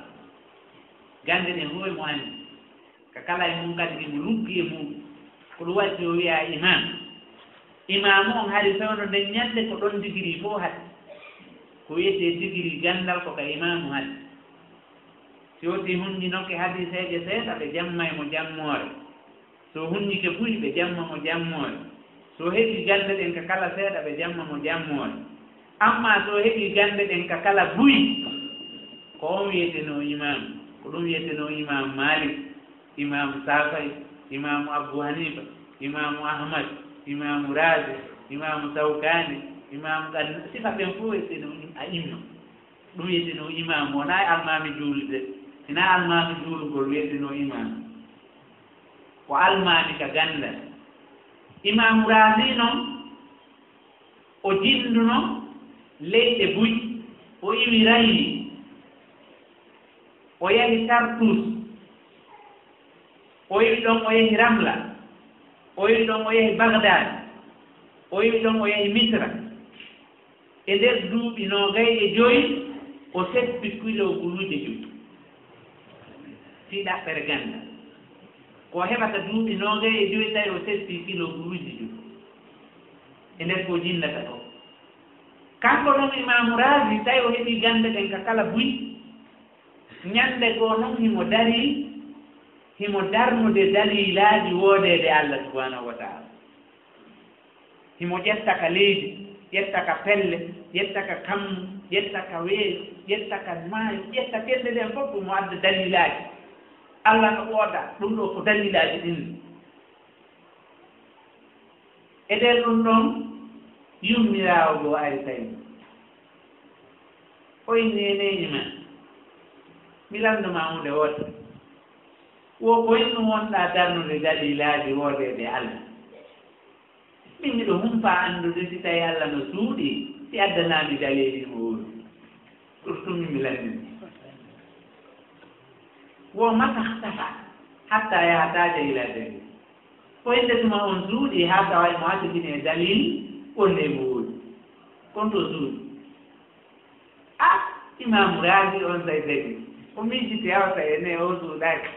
gande ɗen fof e mo anndi ka kala e mum kadi ɗimo luggi e muɗum ko ɗum waɗi o wiya imamu on hari fewno nden ñande ko ɗon digiri fof hade ko wiyete digiri gandal ko ka imamu hade si woti hunni nokke hadiseeje seeɗa ɓe jammay mo jammoore so hunnike buyi ɓe jamma mo jammoore so heɓi gande ɗen ka kala seeɗa ɓe jamma mo jammoore amma so heɓi gande ɗen ka kala buyi ko on wiyeteno imamu ko ɗum wiyeteno imamu Malik imamu Safay imamu Abu Hanifa imamu Ahmad imamu Razi imamu Sawkani imamu sifa ɓen fof wiyeteno a imma ɗum wiyeteno imamu wona almami juulde sina almami juulugol wiyeteno imamu ko almami ka ganda imamu Razi noon o jinduno leyɗe buyi o iwi rayyi o yahi Tartus o yiɗi ɗon o yahi Ramla o yiɗi ɗon o yahi Bagdad o yiɗi ɗon o yahi Misra e nder duuɓi 25 o seppi kilo guluuje joyi fiɗa ɓere ganda ko heɓata duuɓi 25 tawi o seppi kilo guluuje joyi e nder ko jindata ɗo kanko ɗon imamu Razi tawi o heɓi gande ɗen ka kala buyi ñande goo noon himo darnude dalilaji woodede Allah subhanahu wa ta'ala himo ƴetta ka leydi ƴetta ka pelle ƴetta ka kammu ƴetta ka weeyo ƴetta ka maayo ƴetta pelle ɗen fof mo adda dalilaji Allah no wooda ɗum ɗo ko dalilaji ɗin e nder ɗum ɗon yummirawo ɗo ari tawi oy neneji men mi landuma hunde woto wo ko inno wonɗa darnude dalilaji woodede Allah min miɗo humpa anndude si tawi Allah no suuɗi si addanami dalili mo wuri surtout mi landini wo mata ihtafa hatta yahtaja ila dalil ko inde tuma on suuɗi ha taway mo hatojine dalil wonde mo wuri kon to suuɗi Imam Razi on say tagi ko miijiti hawta ene o suuɗaki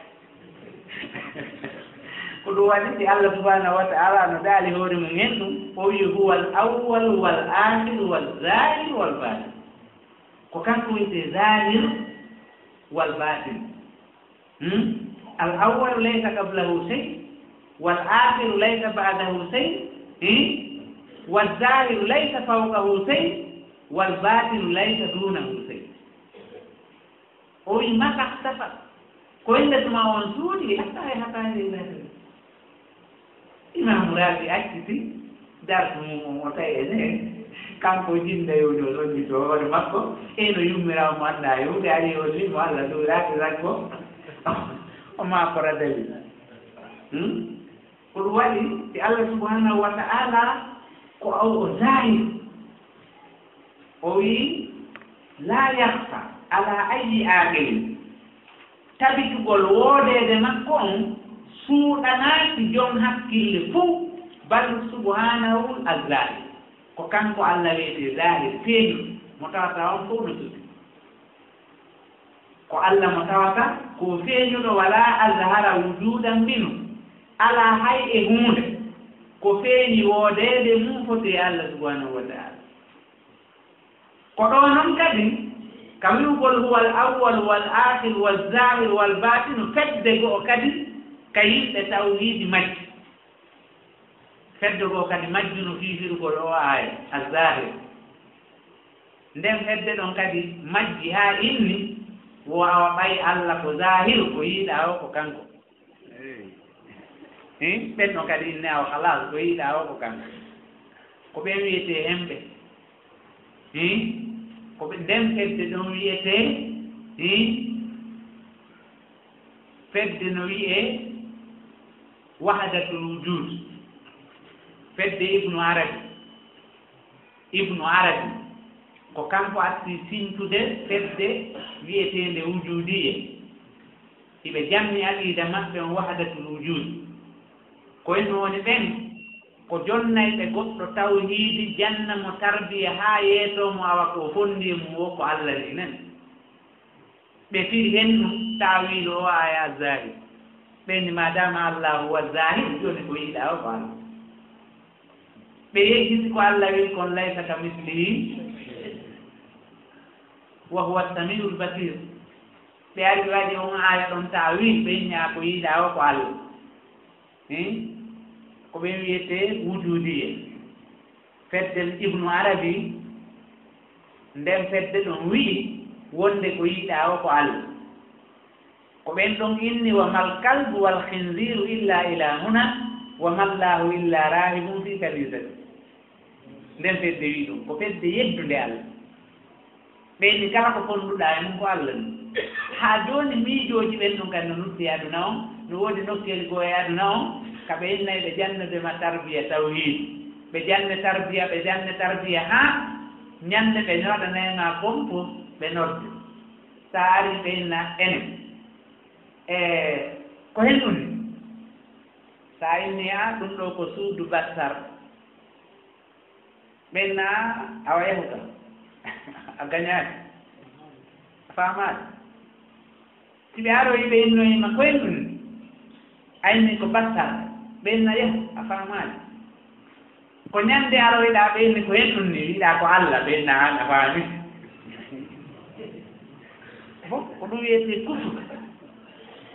ko ɗum waɗiti Allah subhanahu wa ta'ala no daali hoore mum hen ɗum o wi huwa al awwal wal akhir wal zahir wal batin ko kanko wiyete zahir wal batin al awwal laysa qablahu shay wal akhir laysa ba'dahu shay wal zahir laysa fawqahu shay wal batin laysa dunahu shay o wi mata ihtafa ko inde tuma on suuɗi hatta Imam Razi acciti dartu mum o tawi ene kanko jindayoɗo ɗonni to hoore makko eno yummirawo mo annda yewde ari o limo Allah ɗuraki raggo o makora dali ko ɗum waɗi si Allah subhanahu wa ta'ala ko aw o zahir o wi la yahfa ala ayi aqilin tabitugol woodede makko on suuɗanaaki jom hakkille fuu balɗo subhanahu al-zahir ko kanko Allah wiyete zahir feeñu mo tawata on fof no suuɗi ko Allah mo tawata ko feeñuɗo wala azhara wujudan minu ala hay e hunde ko feeñi woodede mum foti Allah subhanahu wa ta'ala ko ɗo noon kadi kawiugol huwa al awwal wal akhir wal zahir wal batinu fedde goo kadi ka yimɓe tawhiidi majji fedde goo kadi majji no fiifirgol o aaya azahir nden fedde ɗon kadi majji haa inni wo awa ɓay Allah ko zahir ko yiiɗa o ko kanko ɓen ɗon kadi inni awa halas ko yiiɗa o ko kanko ko ɓen wiyete hemɓe ko ɓe nden fedde ɗon wiyete fedde no wiye wahdatul wujud fedde ibnu arabi ko kanko arti siñtude fedde wiyetende wujudiye iɓe jamni aqida maɓɓe on wahdatul wujud koyno woni ɓen ko jonnayɓe goɗɗo tawhiidi janna mo tarbiya haa yeetomo awa ko fondi mum wo ko Allah ni nen ɓe firi hen ɗum tawilu o aya zahir ɓeni madama Allah huwa zahir joni ko yiɗa o ko Allah ɓe yejjiti ko Allah wi kon laysa ka mislihi wa huwa samiul basir ɓe ari ɓe waɗi on aya ɗon tawil ɓe ñaa ko yiɗa o ko Allah ko ɓen wiyete wujudiye fedde ibnu arabi nden fedde ɗon wi'i wonde ko yiɗa o ko Allah ko ɓen ɗon inni wa mal kalbu wal khinziru illa ilahuna wa mallahu illa rahibun fi kanisati nden fedde wi ɗum ko fedde yeddude Allah ɓeyni kala ko fonduɗa e mum ko Allah ni ha joni miijoji ɓen ɗum kadi no nutti aduna on no woodi nokkeli goo e aduna on kaɓe innay ɓe jannudema tarbiya tawhid ɓe janne tarbiya ha ñande ɓe ñoɗanema pompo ɓe nodde sa ari ɓe inna enen ko hen ɗum ni sa inni a ɗum ɗo ko suudu bassar ɓenna awa yahu kam a gañaaki a faamaade si ɓe aroyi ɓe innoyima ko hen ɗum ni ayni ko bassar ɓenna yahu a faamaade ko ñande aroyɗa ɓenni ko hen ɗum ni wiɗa ko Allah ɓenna an a faami fof ko ɗum wiyete kufru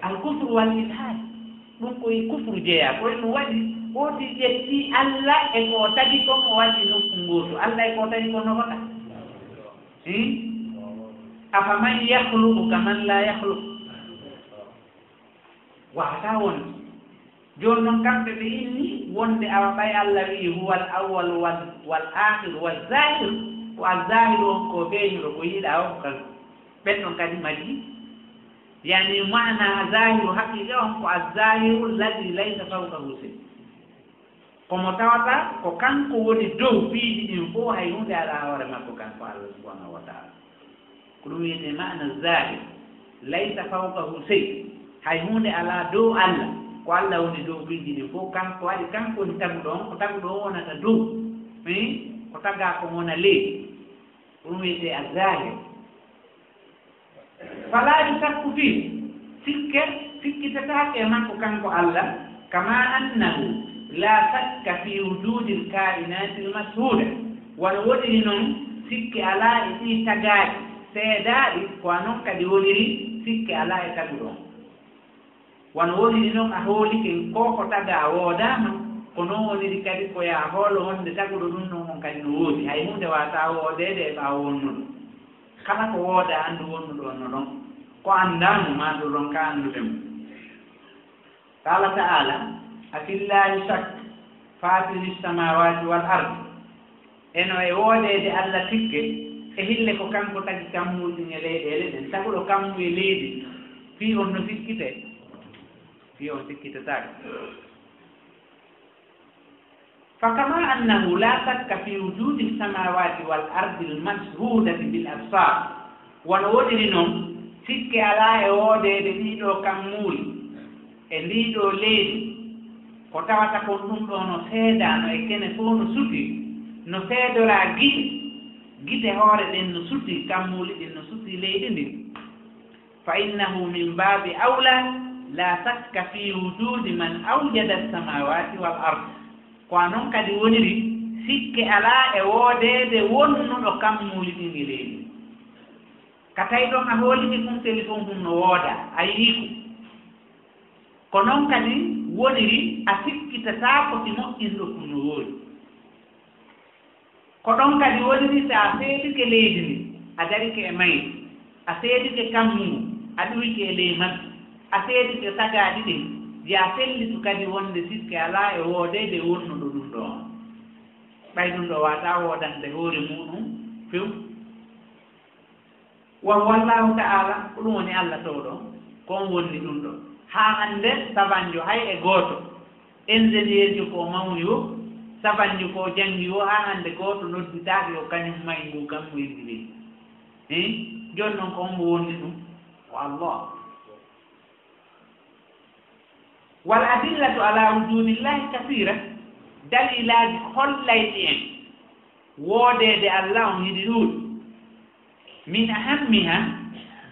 al kufru wal ilhad ɗum koye kufru jeeya koye ɗum waɗi oti ƴetti Allah e ko tagi kon o waɗi nokku ngotu Allah e ko tagi kon no waɗa afaman yahluku kaman la yahluku wata won joni noon kamɓe ɓe inni wonde awa ɓay Allah wi huwal awwal wal akhir wal zahir ko azahir on ko feeñuɗo ko yiiɗa o ko kanko ɓen ɗon kadi maji yani mana zahiru haqiqa on ko azahiru alladi laysa fawqahu shay komo tawata ko kanko woni dow piiji ɗin fof hay hunde ala hoore makko kanko Allah subhanahu wa taala ko ɗum wiyete mana zahir laysa fawqahu shay hay hunde ala dow Allah ko Allah woni dow piiji ɗin fof kanko waɗi kanko woni taguɗo on ko taguɗo on wonata dow ko tagga ko wona leydi ko ɗum wiyete azahir fala yusakku fi sikkitataake makko kanko Allah kama annahu la sakka fi wujudi lkainati lmashhuda wono woniri noon sikki ala e ɗi tagaaɗi seedaaɗi ko noon kadi woniri sikki ala e taguɗo on wono woniri noon a hoolike ko taga woodama ko noon woniri kadi ko ya hoolo wonde taguɗo ɗum noon on kadi no woodi hay hunde wata woodede e ɓaawo wonnuɗo kala ko wooda anndu wonnuɗo on no ɗon ko anndamu ma ɗo ɗon ka anndude mo qala ta'ala afillahi shak fatiri samawati wal ardi eno e woodede Allah tikke e hille ko kanko tagi kammuɗin e leyɗele ɗen taguɗo kammu e leydi fi on no sikkite fi on sikkitataake fakama annahu la sakka fi wujudi samawati wal ardi lmashhudati bil absar wono woniri noon sikke ala e woodede ɗiɗo kammuuri e ndiɗo leydi ko tawata ko ɗum ɗo no seedano e kene fof no suti no seedora gite hoore ɗen no suti kammuuli ɗin no suti leydi ndin fa innahu min babi awla la sakka fi wujudi man awjada samawati wal ardi ko noon kadi woniri sikke ala e woodede wonnuɗo kammuuli ɗin e leydi ka tawi ɗon a hoolini ɗum téléphone mum no wooda a yii ko noon kadi woniri a sikkitataako si moƴƴinɗo ɗum no woodi ko ɗon kadi woniri so a seedike leydi ndi a darike e mayri a seedike kammungu a ɗuwike e ley mabɓe a seedike sagaaɗi ɗin ya sellitu kadi wonde sikke ala e woodede wonnuɗo ɗum ɗo on ɓay ɗum ɗo wata woodande hoore muɗum few wallahu ta'ala ko ɗum woni Allah to ɗo kon wonni ɗum ɗo haa hannde sabanjo hay e gooto ingénieur jo ko mawni o sabanjo ko janngi o haa hannde gooto nodditaake yo kañum may ngu kam mo yirdi leydi jooni noon ko on mo wonni ɗum ko Allah wal adillatu ala wujudillahi kasira dalilaji hollayɗi en woodeede Allah on yiɗi ɗuuɗi min ahammiha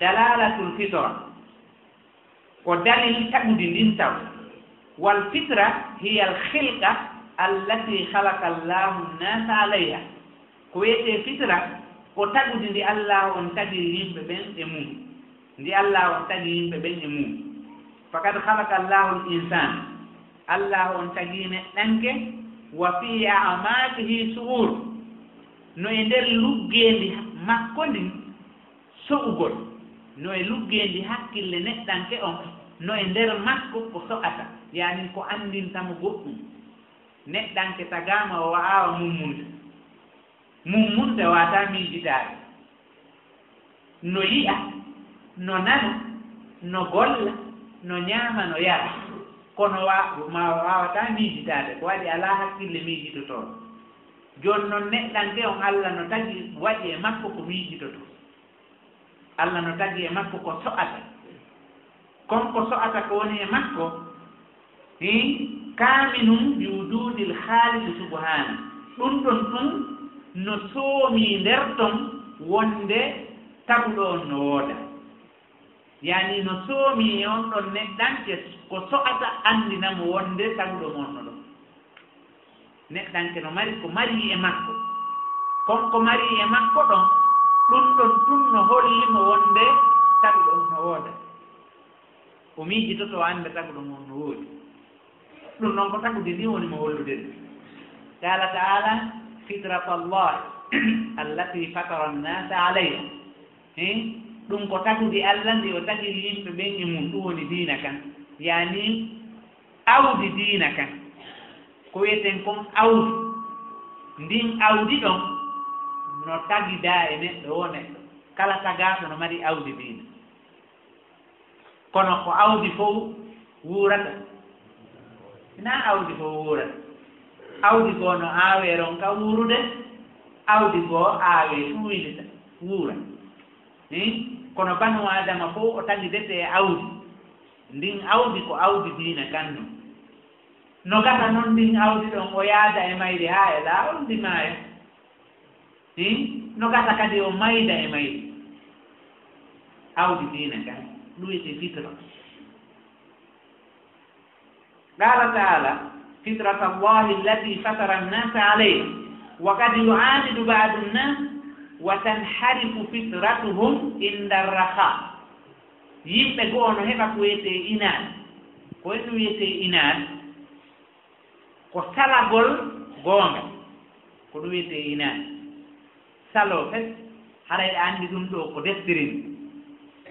dalalatul fitra ko dalil tagude ndin taw wal fitra hiya al khilqa allati khalaqa Allahu an-nasa alayha ko wiyete fitra ko tagude ndi Allah on tagi yimɓe ɓen e mum ndi Allah on tagi yimɓe ɓen e mum faqad khalaqa Allahu al-insana Allah on tagi neɗɗanke wa fi a'maqihi su'ur no e nder luggendi makko ndin so'ugol no e luggendi hakkille neɗɗanke on no e nder makko ko so'ata yani ko andintamo goɗɗum neɗɗanke tagama o waawa mummunde wata miijitaade no yi'a no nana no golla no ñaama no yara kono ma wawata miijitaade ko waɗi ala hakkille miijitotoɗo jooni noon neɗɗanke on Allah no tagi waɗi e makko ko miijitoto Allah no tagi e makko ko so'ata konko so'ata ko woni e makko kaminum bi wujudil khaliqi subhana ɗum ɗon ɗum no soomi nder ton wonde taguɗo on no wooda yani no soomi e on ɗon neɗɗanke ko so'ata andinamo wonde taguɗo mon no ɗon neɗɗanke no mari ko mari e makko konko mari e makko ɗon ɗum ɗon ɗum no hollimo wonde taguɗo on no wooda o miijitoto annde taguɗo mon no woodi ɗum noon ko tagude ndi woni mo hollude ɗum qala ta'ala fitrata Allah allati fatara an-nasa alayha ɗum ko tagude Allah ndi o tagiri yimɓe ɓen e mum ɗum woni diina kan yani awdi diina kan ko wiyeten kon awdi ndin awdi ɗon no tagidaa e neɗɗo o neɗɗo kala tagaaɗo no mari awdi diina kono ko awdi fof wuurata ina awdi fof wuurata awdi goo no aawee ron ka wuurude awdi goo aawee tuuyilita wuura kono banu adama fof o tagidete e awdi ndin awdi ko awdi diina kanno no gata noon ndin awdi ɗon o yaada e mayri haa e laawol ndimaayo no gata kadi o mayda e mayri awdi diina kan ɗum wiyete fitra qala taala fitrat allahi allati fatara annasa alayha wa kad yu'anidu ba'du nnas wa tanharifu fitratuhum inda arraha yimɓe goo no heɓa ko wiyete inaad ko en wiyete inaad ko salagol goonga ko ɗum wiyete inaad salo fes haray ɗa anndi ɗum ɗo ko deftere ni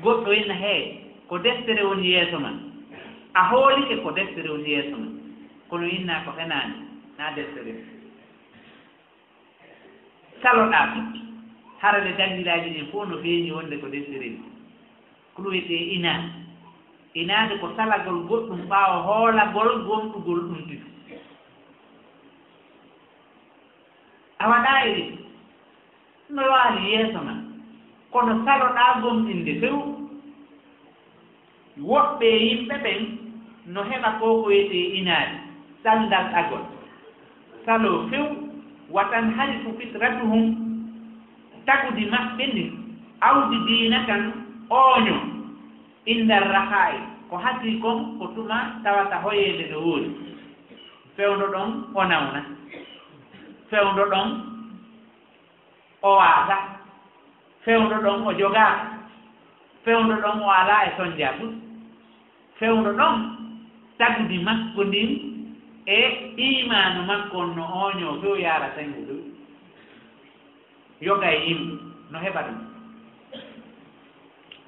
goɗɗo ina hee ko deftere woni yeeso ma a hoolike ko deftere woni yeeso ma kono inna ko henaani na deftere saloɗaa futti harade janndiraaji ɗin fof no feeñi wonde ko deftere ni ko ɗum wiyetee inaade inaade ko salagol goɗɗum ɓaawa hoolagol gonɗugol ɗum tigi a waɗaa e no waali yeeso ma kono saloɗaa gomɗinde few woɓɓe yimɓe ɓen no heɓa ko ko wiyetee inaade sandal agol salo few watan harifu fitratuhum tagudi maɓɓe ndin awdi diina kan ooño indar raha'i ko hasi kon ko tuma tawata hoyeede no woodi fewndo ɗon o nawna fewndo ɗon o waata fewndo ɗon o jogaa fewndo ɗon o alaa e soñjaa fut fewndo ɗon tagudi makko ndin e imanu makko no ooñoo few yaara tañi ɗum yoga e yimɓe no heɓa ɗum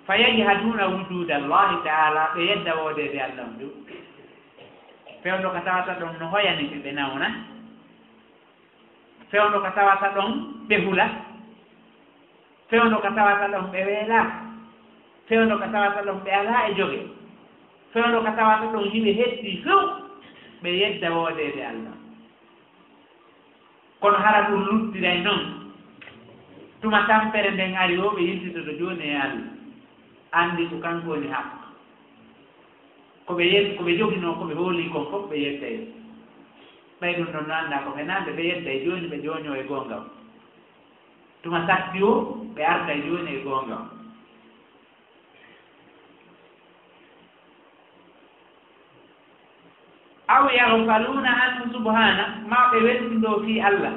fa yajhaduna wujuda allahi taala ɓe yedda woodeede allah ɗum fewndo ko tawata ɗon no hoyanike ɓe nawna fewndo ko tawata ɗon ɓe hula fewndo ko tawata ɗon ɓe weelaa fewndo ko tawata ɗon ɓe alaa e joge fewndo ko tawata ɗon yimɓe hetti few ɓe yedda woodeede allah kono hara ɗum luttiray noon tuma tampere nden ari o ɓe yiltitoto jooni e allah anndi ko kanko woni hakko koɓe joginoo koɓe hoolii kon fof ɓe yedday ɓay ɗum ɗon no annda ko henaande ɓe yedday jooni ɓe jooñoo e goonga o tuma sakki o ɓe arday jooni e goonga o aw yaghfaluna anhu subhana ma ɓe weltindoo fii allah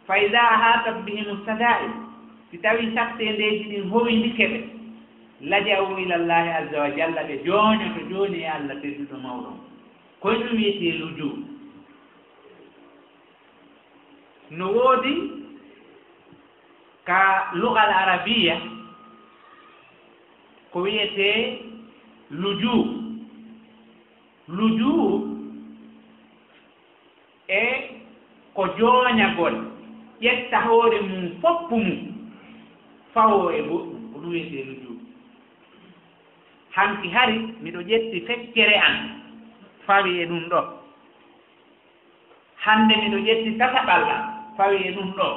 fa ida ahatat bihim sada'i si tawi sattendeeji ɗin howindike ɓe lajawu ila llahi azza wa jalla ɓe jooñoto jooni e allah tedduɗo mawɗon koye ɗum wiyetee lujuu no woodi ka lugal arabiya ko wiyetee lujuu e ko jooñagol ƴetta hoore mum foppu mum fawo e goɗɗum ko ɗum wiyetee lujuu hanki hari miɗo ƴetti feccere an fawi e ɗum ɗo hannde miɗo ƴetti tataɓal am fawi e ɗum ɗo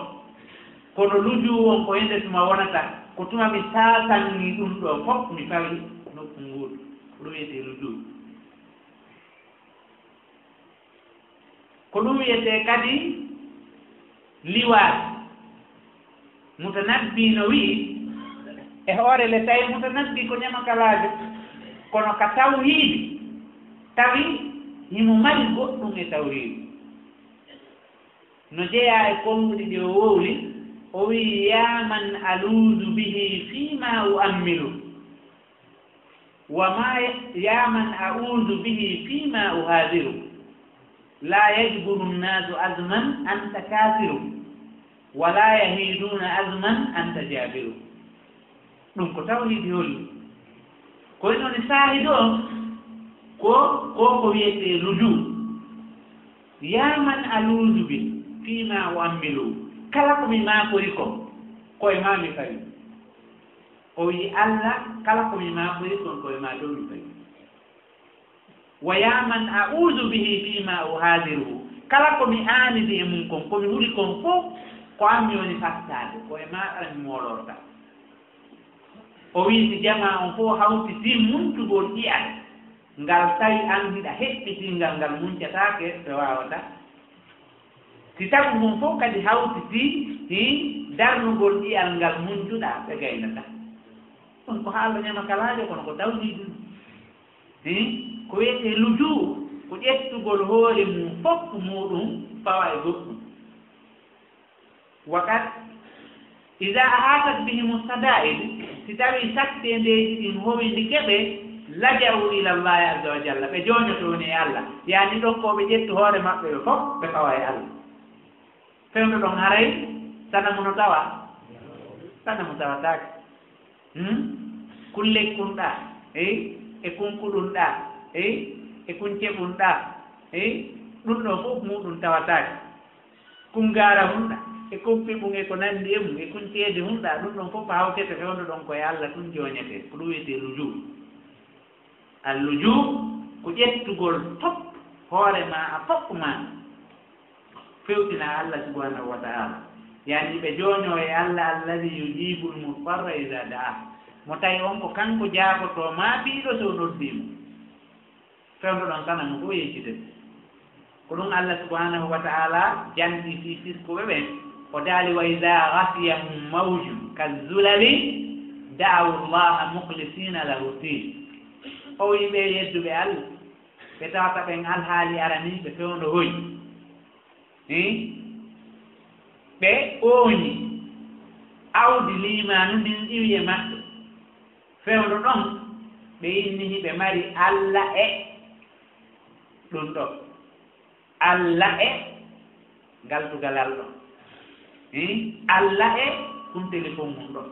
kono lujuu won ko hende tuma wonata ko tuma mi saasanni ɗum ɗo fof mi fawi nokku nguuɗu ko ɗum wiyetee lujuu ko ɗum wiyetee kadi liwaat mutanabbi no wii e hoore le tawi mutanabbi ko ñamakalaajo kono ka tawhiidi tawi himo mari goɗɗum e tawhiidi no jeyaa e konnguɗi ɗi o wowli o wii yaman aluudu bihi fiima uammilu wa ma yaman auudu bihi fiima uhaadiru la yajburu nnaasu azman anta kafiru wala yahiiduna azman anta jaabiru ɗum ko tawhiidi holli koye noon saahido on ko wiyete ruju yaman aluzu bi fima wammilu kala ko mi makori ko koye ma mi fawi o wi Allah kala ko mi makori kon koye ma dow mi fawi wa yaman a'udhu bihi fima uhadiru kala ko mi aanidi e mum kon komi huri kon fof ko ammi woni fattade koye ma ara mi molorta o wi si jama on fof hawti si muntugol ƴiyal ngal tawi an hiɗa heɓɓitingal ngal muncatake ɓe wawata si tagu mum fof kadi hawti si darnugol ƴiyal ngal muncuɗa ɓe gaynata ɗum ko haala ñama kalajo kono ko tawdi ɗum ko wiyete luju ko ƴettugol hoore mum fof muɗum fawa e goɗɗum wakat ida ahatat bihim sadaid si tawi sattendeji ɗin howindi keɓe laja'u ila llahi azza wa jalla ɓe joñotoni e Allah yani ɗon ko ɓe ƴettu hoore maɓɓe ɓe fof ɓe fawa e Allah fewno ɗon haray sanamu no tawa sanamu tawatake kulle kunɗa e kunkuɗunɗa e kun ceɓunɗa ɗum ɗo fof muɗum tawatake kun gara hunɗa e kun piɓum e ko nandi e mum e kun ceede hunɗa ɗum ɗon fof hawtete fewno ɗon koye Allah ɗum joñete ko ɗum wiyete luju alluju ko ƴettugol fof hoore ma a fof ma fewtina Allah subhanahu wa ta'ala yani ɓe jooño e Allah alladi yujibu lmutarra ida da'a mo tawi on ko kanko jaaboto ma ɓiiɗo so noddimo fewno ɗon sana mo fof yeccide ko ɗum Allah subhanahu wa ta'ala janɗi fi siskoɓe ɓen o daali wa ida gasiyahum mawjum kazulali da'awu llaha mukhlisina lahu din o wi ɓe yedduɓe Allah ɓe tawata ɓen alhaali araniɓe fewndo hoy ɓe ooñi awdi limanu ndin ɗiwi e maɓɓe fewndo ɗon ɓe innihi ɓe mari Allah e ɗum ɗo Allah e galtugalal ɗo Allah e ɗum téléphone mum ɗo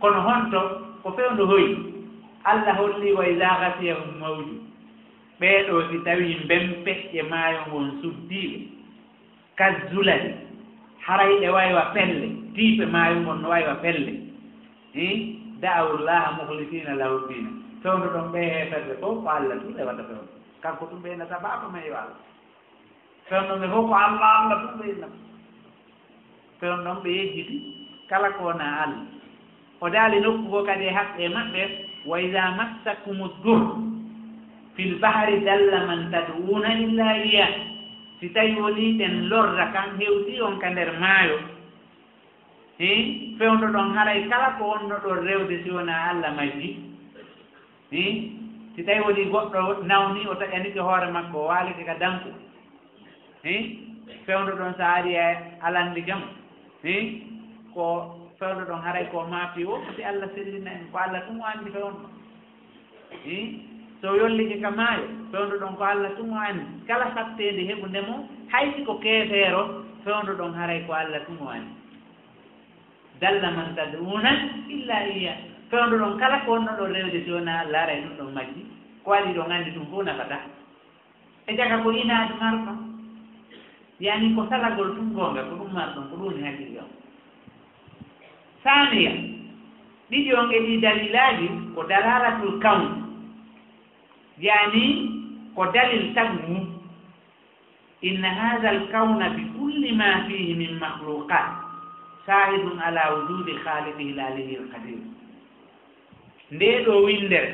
kono honto ko fewndo hoy Allah holli wa ida gasiyahum mawju ɓeeɗo si tawi mbempeƴƴe maayo ngon suddiiɓe kazzulali haray ɗe waywa pelle tiipe maayo ngon no waywa pelle da'awullaha mukhlisina lahu dina fewndo ɗon ɓe heeferde fof ko Allah tum rewata fewndo kanko tum ɓeynata baaba ma yo Allah fewndo ɓe fof ko Allah Allah tum ɓeynata fewndo ɗon ɓe yejjiti kala ko wona Allah o daali nokku ko kadi e haqqe maɓɓe wa ida massakumu dur fil bahri dalla man tad'una illa iya si tawi woni ɗen lorda kan hewti on ka nder maayo fewndo ɗon haray kala ko wonno ɗon rewde si wona Allah majji si tawi woni goɗɗo nawni o taƴanike hoore makko o waalike ka danko fewndo ɗon so ari e alandi jam ko fewndo ɗon haray ko maafi o si Allah sellina en ko Allah tum o anndi fewndo so yollike ka maayo fewndo ɗon ko Allah tum o anndi kala sattede heɓundemo haysi ko keefeero fewndo ɗon haray ko Allah tum o anndi dalla man tad'una illa iya fewndo ɗon kala ko wonno ɗo rewde si wona Allah aray ɗum ɗon majji ko waɗi ɗon anndi ɗum fof nafata e jaga ko inaade marɗon yani ko salagol tum goonga ko ɗum marɗon ko ɗum ni hakkille on ثانيا ɗiɗi on e ɗi dalilaji ko dalalatul kawn yani ko dalil tagmu inna hadha alkawna bi kulli ma fihi min makhluqat shahidun ala wujudi khaliqihi lalihi alqadir nde ɗo windere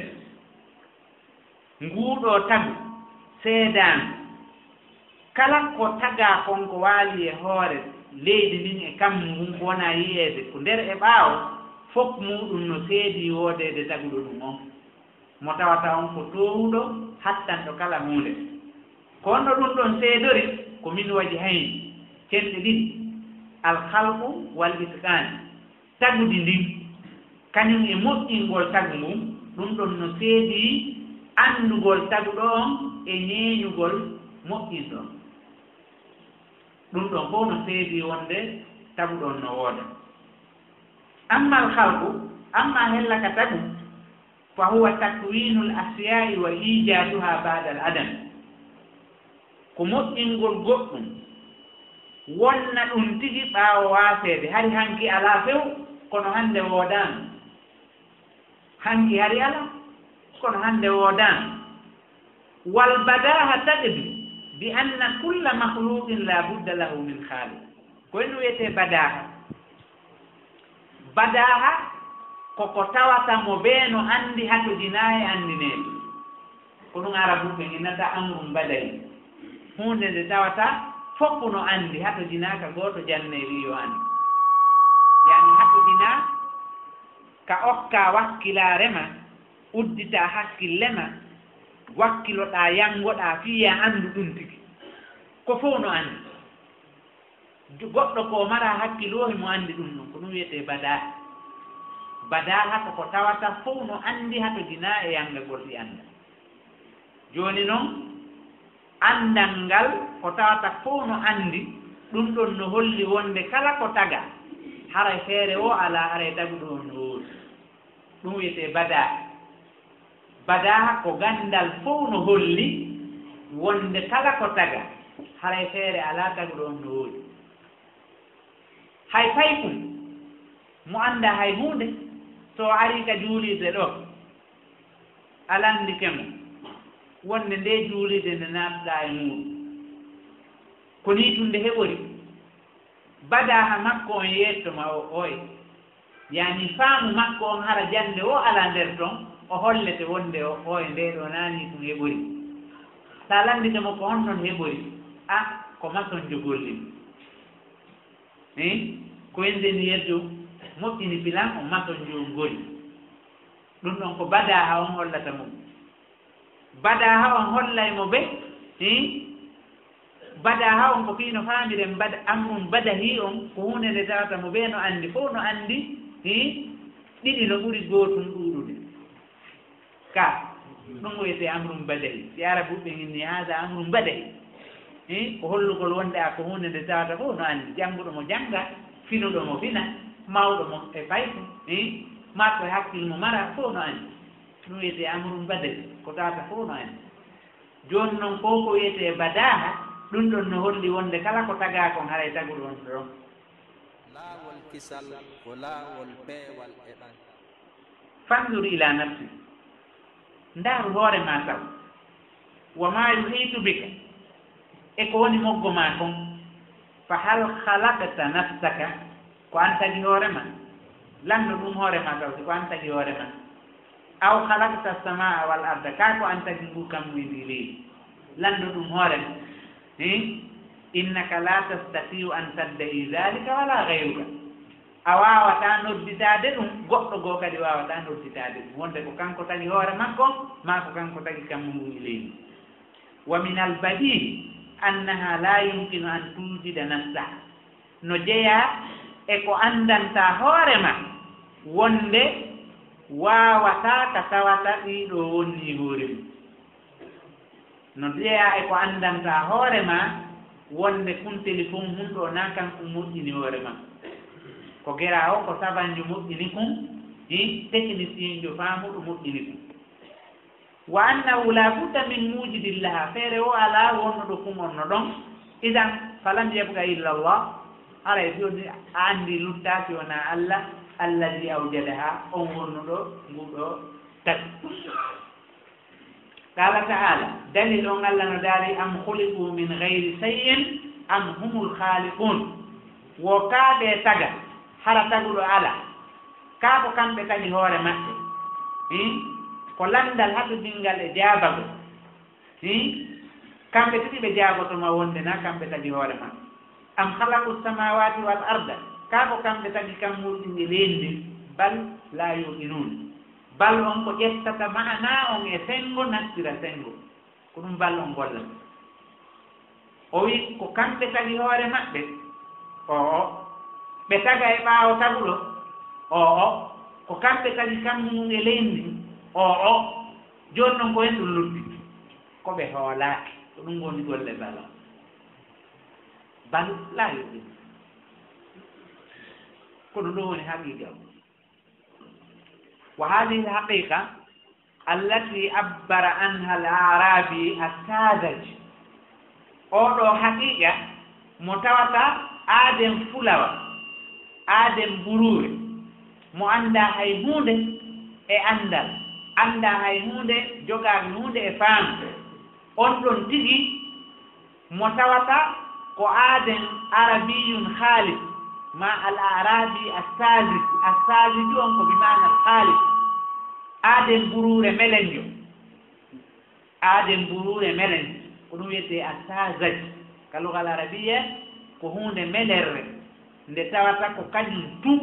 nguɗo tagu seedan kala ko taga kon ko waali e hoore leydi ndin e kam mum wona yiyeede ko nder e ɓaawo fof muɗum no seedi woodede taguɗo ɗum on mo tawata on ko towuɗo hattanɗo kala hunde ko wonno ɗum ɗon seedori ko min waji hayni cenɗe ɗiɗi alhalqu wal itqan tagudi ndin kañum e moƴƴingol tagu mum ɗum ɗon no seedi anndugol taguɗo on e ñeeñugol moƴƴinɗo ɗum ɗon fof no seedi wonde taguɗon no wooda amma alhalqu amma hellaka tagu fa huwa takwinu l asiyai wa ijaduha bada al adam ko moƴƴingol goɗɗum wonna ɗum tigi ɓaawo waaseede hari hanki alaa few kono hannde woodaano hanki hari ala kono hannde woodaano wal badaha taqdi bi anna kulla mahluqin la budda lahu min khaliq ko en wiyete badaha koko tawata mo beeno anndi hato jinaaye anndineeɗo ko ɗum arabuɓe innata amrum badahi hunde nde tawata foppu no anndi hato jinaa ka gooto janne wiyo anndi yani hato jinaa ka okka wakkilaare ma uddita hakkille ma wakkiloɗaa yanngoɗaa fiya anndu ɗum tigi ko fof no anndi goɗɗo ko mara hakkiloohi mo anndi ɗum ɗum ko ɗum wiyetee badaha koko tawata fof no anndi hato jinaa e yanngagol ɗi annda jooni noon anndal ngal ko tawata fof no anndi ɗum ɗon no holli wonde kala ko taga haray feere o alaa aray taguɗo on no woodi ɗum wiyetee badaha ko ganndal fof no holli wonde kala ko taga haray feere alaa taguɗo on no woodi hay fay kum mo annda hay huunde so arii ka juulirde ɗo alanndike mo wonde nde juulirde nde naatuɗaa e muɗum ko nii ɗum nde heɓori badaha makko on yettoma oye yani faamu makko on hara jannde o ala nder toon o hollete wonde oye nde ɗo naani ɗum heɓori so a lanndike mo ko on noon heɓori ko mason jogolli ko enndeni yeddu moƴƴini bilan o mason jogolli ɗum ɗon ko badaha on hollata mum badaha on hollay mo ɓe badaha on ko fiino faamiren amrum badahi on ko hunde nde tawata mo ɓee no anndi fof no anndi ɗiɗi no ɓuri gootum ɗuuɗude ka ɗum wiyetee amrum badahi si arabuɓe inni haada amrum badahi ko hollugol wonde ko hunde nde tawata fof no anndi jannguɗo mo jannga finuɗo mo fina mawɗo mo e faytu matto e hakkille mo mara fof no anndi ɗum wiyetee amrum badahi ko tawata fof no anndi jooni noon fof ko wiyetee badaha ɗum ɗon no holli wonde kala ko tagaa kon haray taguɗo on ɗon laawol kisal ko laawol peewal e ɓan fandur ila nafsi ndaaru hoore ma taw wa ma yuhitu bika e ko woni moggo ma kon fa hal halaqta nafsaka ko an tagi hoore ma lanndo ɗum hoore ma taw si ko an tagi hoore ma aw halaqta samaa wal arda kaa ko an tagi ngu kam windi leydi lanndo ɗum hoore ma innaka la tastatiu an tadda'i dalika wala gayruka a waawata nodditaade ɗum goɗɗo goo kadi waawata nodditaade ɗum wonde ko kanko tagi hoore makko maa ko kanko tagi kammu ngu leydi wa min albadii annaha la yumkinu an tuujida nafsaha no jeyaa e ko anndanta hoore ma wonde waawataa ka tawata ɗiiɗo wonnii hoore mum no jeyaa e ko anndanta hoore ma wonde kunteli fum hunɗo naa kanko moƴƴini hoore ma ko gera o ko sabanjo moƴƴini kum technicien jo faamuɗo moƴƴini kum wa annahu la budda min mujidillaha feere o alaa wonnoɗo kum on no ɗon idan falam yabga illa llah haray joni a anndi luttaaki wona allah alladi awjadaha on wonnoɗo nguɗo tagi qala taala dalil on allah no daari am huliqu min gayri sayin am humul khaliqun wo kaaɓe taga hara taguɗo ala kaa ko kamɓe tagi hoore maɓɓe ko lanndal haɗo dingal e jaabago kamɓe tigi ɓe jaagotoma wonde na kamɓe tagi hoore maɓɓe am halaqu samawati wal arda kaa ko kamɓe tagi kam murɗini leendi bal la yuqinun bal on ko ƴettata maana on e sengo nattira sengo ko ɗum bal on golla o wi ko kamɓe tagi hoore maɓɓe ɓe taga e ɓaawo taguɗo ko kamɓe tagi kammum e leydi jooni noon ko hen ɗum luddi ko ɓe hoolaaki ko ɗum woni golle bal on bal laa yoɓi kono ɗum woni haqiqa o wa hadihi haqiqa allati abbara anha al-arabi as-sadaj oɗo haqiqa mo tawata aaden fulawa aaden burure mo anda hay hunde e andal anda hay hunde jogaami hunde e faam on ɗon tigi mo tawata ko aaden arabiyun khalis ma al-arabi as-sajid on ko bimana khalis aaden burure melenjo ko ɗum wiyete as-sajid ka lugal arabiya ko hunde melerre nde tawata ko kañum tum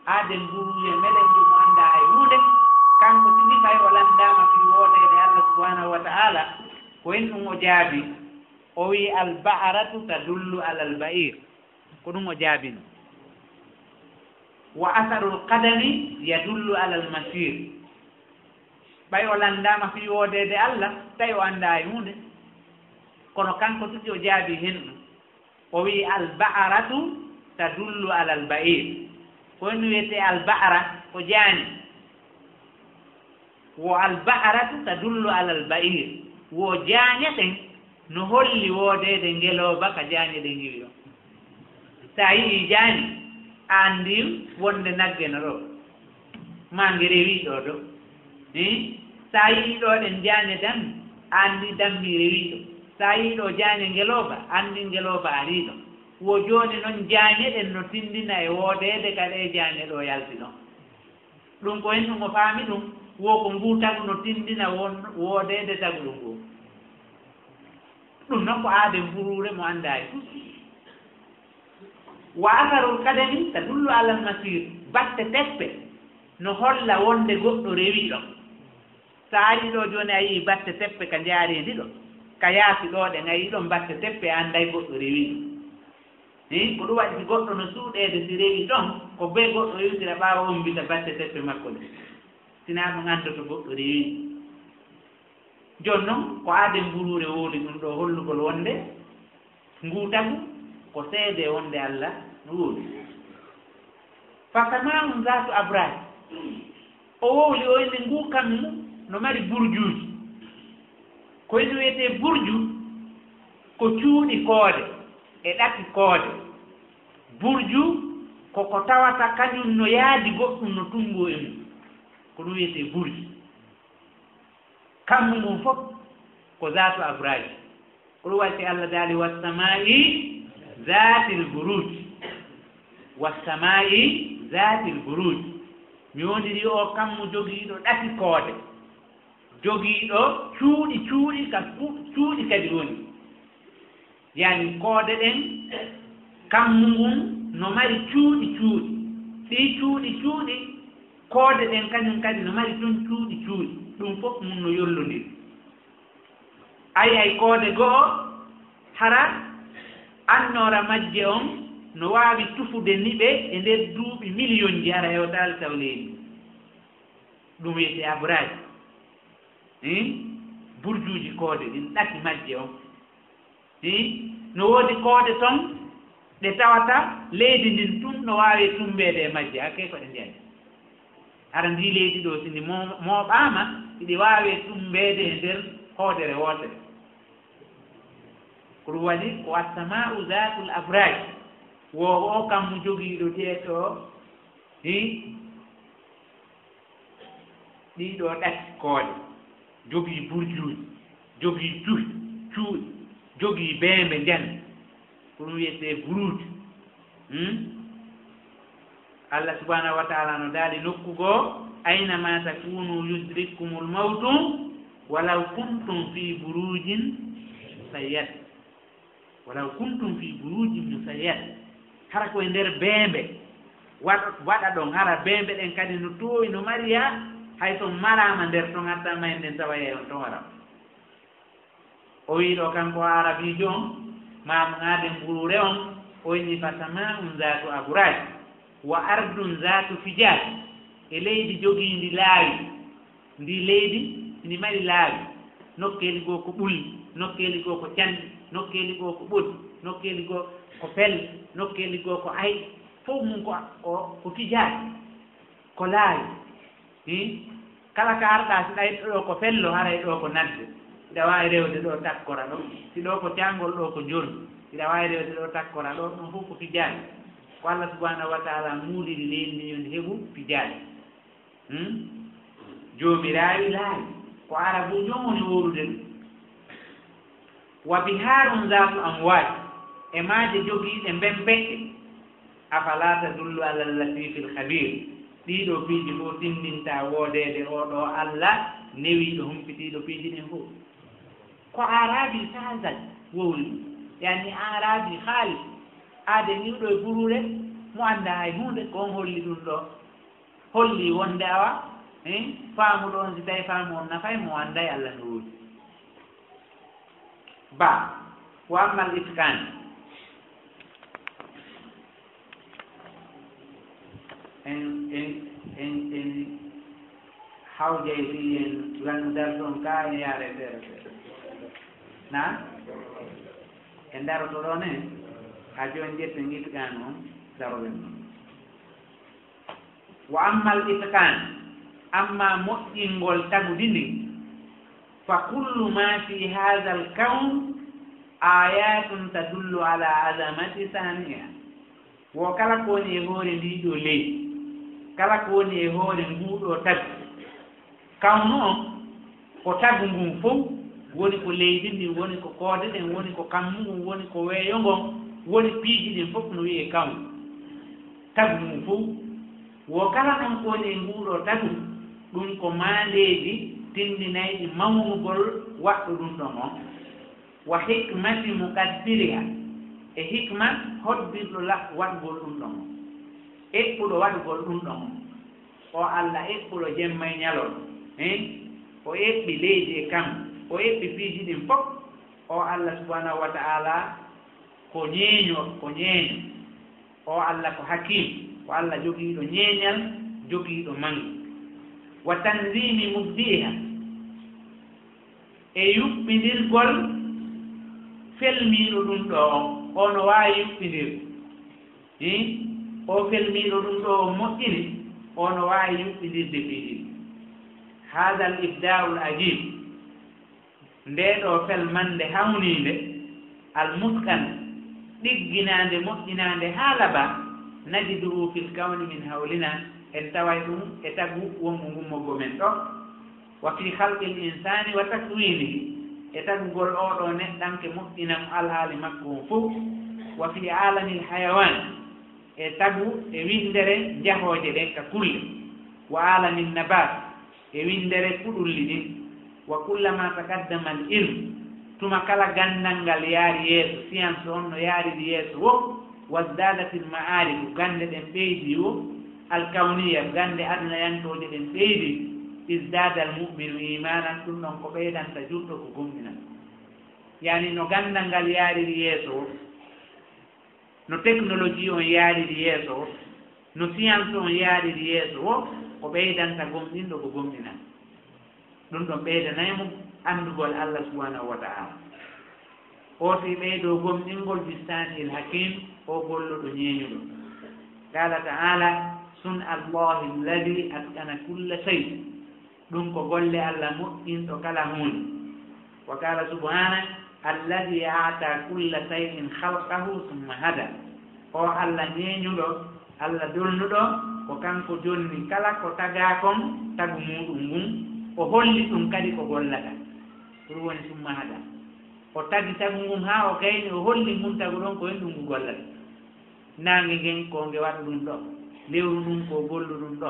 aaden burure melenjo mo anda hay hunde kanko tigi ɓay o landama fi woodede Allah subhanahu wa ta'ala ko en ɗum o jaabi o wi al-ba'ratu tadullu ala al-ba'ir ko ɗum o jaabino wa atharul qadami yadullu ala al-masir ɓay o landama fi woodede Allah tawi o anda hay hunde kono kanko tigi o jaabi hen ɗum o wi al-ba'ratu tadullu ala al-ba'ir ko en wiyete al-ba'ra ko jaani wo al-ba'ratu tadullu ala al-ba'ir wo jaañeten no holli woodede ngelooba ka jaañe ɗe ngiwi ɗo sa yii jaañe anndi wonde nagge no ɗo ma nge rewi ɗo ɗo sa yii ɗo ɗen jaañe dammi anndi dammi rewi ɗo sa yii ɗo jaañe ngelooba anndi ngelooba arii ɗo wo jooni noon jaañe ɗen no tindina e woodeede ka ɗe jaañe ɗo yalti ɗon ɗum ko hen ɗum o faami ɗum wo ko nguu tagu no tindina woodeede tagu ɗum nguu ɗum noon ko aaden burure mo annda e fof wa atharul kadami tadullu ala al-masir batte teppe no holla wonde goɗɗo rewi ɗon so ari ɗo jooni a yii batte teppe ka jaareendi ɗo ka yaasi ɗo ɗen a yii ɗon batte teppe annday goɗɗo rewi ɗum ko ɗum waɗi goɗɗo no suuɗeede si rewi ɗon ko be goɗɗo yewtira ɓaawa on mbita batte teppe makko ɗe sinaa ɗum anndoto goɗɗo rewi jooni noon ko aaden burure woodi ɗum ɗo hollugol wonde nguutagu ko seede wonde Allah no woodi fa sama'un zatu abraj o wowli o inde nguu kammu no mari burjuuji ko ene wiyetee burju ko cuuɗi koode e ɗaki koode burju koko tawata kañum no yaadi goɗɗum no tungo e mum ko ɗum wiyetee burju kammu mum fof ko zatu abraji ko ɗum waɗi Allah daali wassama'i zatil buruj wassama'i zatil buruj mi wondiri o kammu jogiiɗo ɗati koode jogiiɗo cuuɗi ka cuuɗi kadi woni yani koode ɗen kammu ngun no mari cuuɗi ɗi cuuɗi koode ɗen kañum kadi no mari toon cuuɗi ɗum fof mum no yollondiri ay koode go'o hara annoora majje on no waawi tufude niɓe e nder duuɓi million ji hara hewtaali taw leydi ɗum wiyete abraji burjuuji koode ɗin ɗati majje on no woodi koode ton ɗe tawata leydi ndin tun no waawi tumbeede e majje hakke ko ɗe njani hara ndi leydi ɗo sindi mooɓaama iɗi waawi tumbeede e nder hoodere wootere ko ɗum waɗi ko assama'u zatul abraj wo o kam mo jogiiɗo teeto ɗiɗo ɗati koode jogii burjuuji jogii cuuɗi jogii beembe njande ko ɗum wiyetee buruuji Allah subhanahu wa ta'ala no daali nokku goo aynama takunu yudrikkumul mawtu walaw kuntum fi burujin musayyad walaw kuntum fi burujin musayyad hara koye nder beembe waɗa ɗon hara beembe ɗen kadi no toowi no mariya hay son marama nder ton hattama en ɗen tawa yeyon ton wara o wiiɗo kanko arabijo on mamo ŋaaden burure on o inni fa sama'un zatu abraj wa ardun zatu fijaj e leydi jogiindi laawi ndi leydi ndi mari laawi nokkeeli goo ko ɓulli nokkeeli goo ko canɗi nokkeeli goo ko ɓodi nokkeeli goo ko pelle nokkeeli goo ko ayɗi fof mum ko fijaj ko laawi kala ka arɗa si ɗayit ɗo ko fello haray ɗo ko nadde ida wawi rewde ɗo takkora ɗo si ɗo ko cangol ɗo ko joni ida wawi rewde ɗo takkora ɗo ɗum fof ko pijaali ko Allah subhanahu wa taala muulidi leydi ndi yonde heɓu pijaali joomiraawi laawi ko arabu jomoni worude ɗum wa biharun zatu amwaj e maaje jogiiɗe mbembeɗɗe afala tadullu ala llatifil khabir ɗiɗo piiji fof tindinta woodeede oɗo Allah newiiɗo humpitiiɗo piiji ɗin fof ko arabi sasal wowli ɗum yani arabi haalis aade niwɗo e burure mo annda hay hunde ko on holli ɗum ɗo holli wonde awa faamu ɗon si tawi faamu on nafay mo annda e Allah no woodi ba wa ammal itkan en hawjay fi en landar ɗon ka en yaare feere feere na en daroto ɗon en ha joni ƴette itkan on daroɓen ɗon wa ammal itkan amma moƴƴingol tagudi ndi fa kullu ma fi hadha al kawn ayatun tadullu ala azamati saniha wo kala ko woni e hoore ndiɗo leydi kala ko woni e hoore nguɗo tagu kawnu on ko tagu ngun fof woni ko leydi ndin woni ko koode ɗen woni ko kammu ngun woni ko weeyo ngon woni piiji ɗin fof no wiye kawnu tagu ngun fof wo kala ɗon ko woni e nguɗo tagu ɗum ko maandeji tindinayɗi mawnugol waɗɗo ɗum ɗon on wa hikmati mukaddiriha e hikma hoddirɗo waɗgol ɗum ɗon on eɓɓuɗo waɗgol ɗum ɗon on o Allah eɓɓuɗo jemma e ñalol o eɓɓi leydi e kam o eɓɓi piiji ɗin fof o Allah subhanahu wa ta'ala ko ñeeño o Allah ko hakim ko Allah jogiiɗo ñeeñal jogiiɗo mangu wa tanzimi mubdiha e yuɓɓindirgol felmiiɗo ɗum ɗo ono waawi yuɓɓindirde o felmiiɗo ɗum ɗo o moƴƴini ono waawi yuɓɓindirde piiji hada al ibda'u al ajib ndeɗo felmande hawniinde al mutkan ɗigginaande moƴƴinaande haalaba najiduhu fil kawni min hawlina en taway ɗum e tagu wongo ngummogo men ɗo wa fi halqil insani wa takwinihi e tagugol oɗo neɗɗanke moƴƴinam alhaali makko on fof wa fi alamil hayawan e tagu e windere jahooje ɗen ka kulle wa alamil nabat e windere kuɗulli ɗin wa kullama taqaddama al ilm tuma kala gandal ngal yaari yeeso science on no yaaridi yeeso wo wasdadatil ma'arifu gande ɗen ɓeydi wo alkawniya gande aduna yantoje ɗen ɓeydi isdada al mu'minu imanan ɗum ɗon ko ɓeydanta juɗɗo ko gumɗinan yani no gandal ngal yaariri yeeso no technologie on yaariri yeeso no science on yaariri yeeso wo ko ɓeydanta gomɗinɗo ko gomɗinan ɗum ɗon ɓeydanaymo andugol Allah subhanahu wa ta'ala o si ɓeydo gomɗingol bistanil hakim o golluɗo ñeeñuɗo qala ta'ala sun allahi alladi atkana kulla shay ɗum ko golle Allah moƴƴinɗo kala hunde wa qala subhana alladi ata kulla shay'in khalqahu summa hada o Allah ñeeñuɗo Allah dolnuɗo ko kanko jonni kala ko tagakon tagu muɗum ngun o holli ɗum kadi ko gollata ɗum woni summa hada o tagi tagu ngun ha o kayni o holli mun tagu ɗon ko hen ɗum ngu gollata nange ngen ko nge waɗa ɗum ɗo lewru ɗum ko gollu ɗum ɗo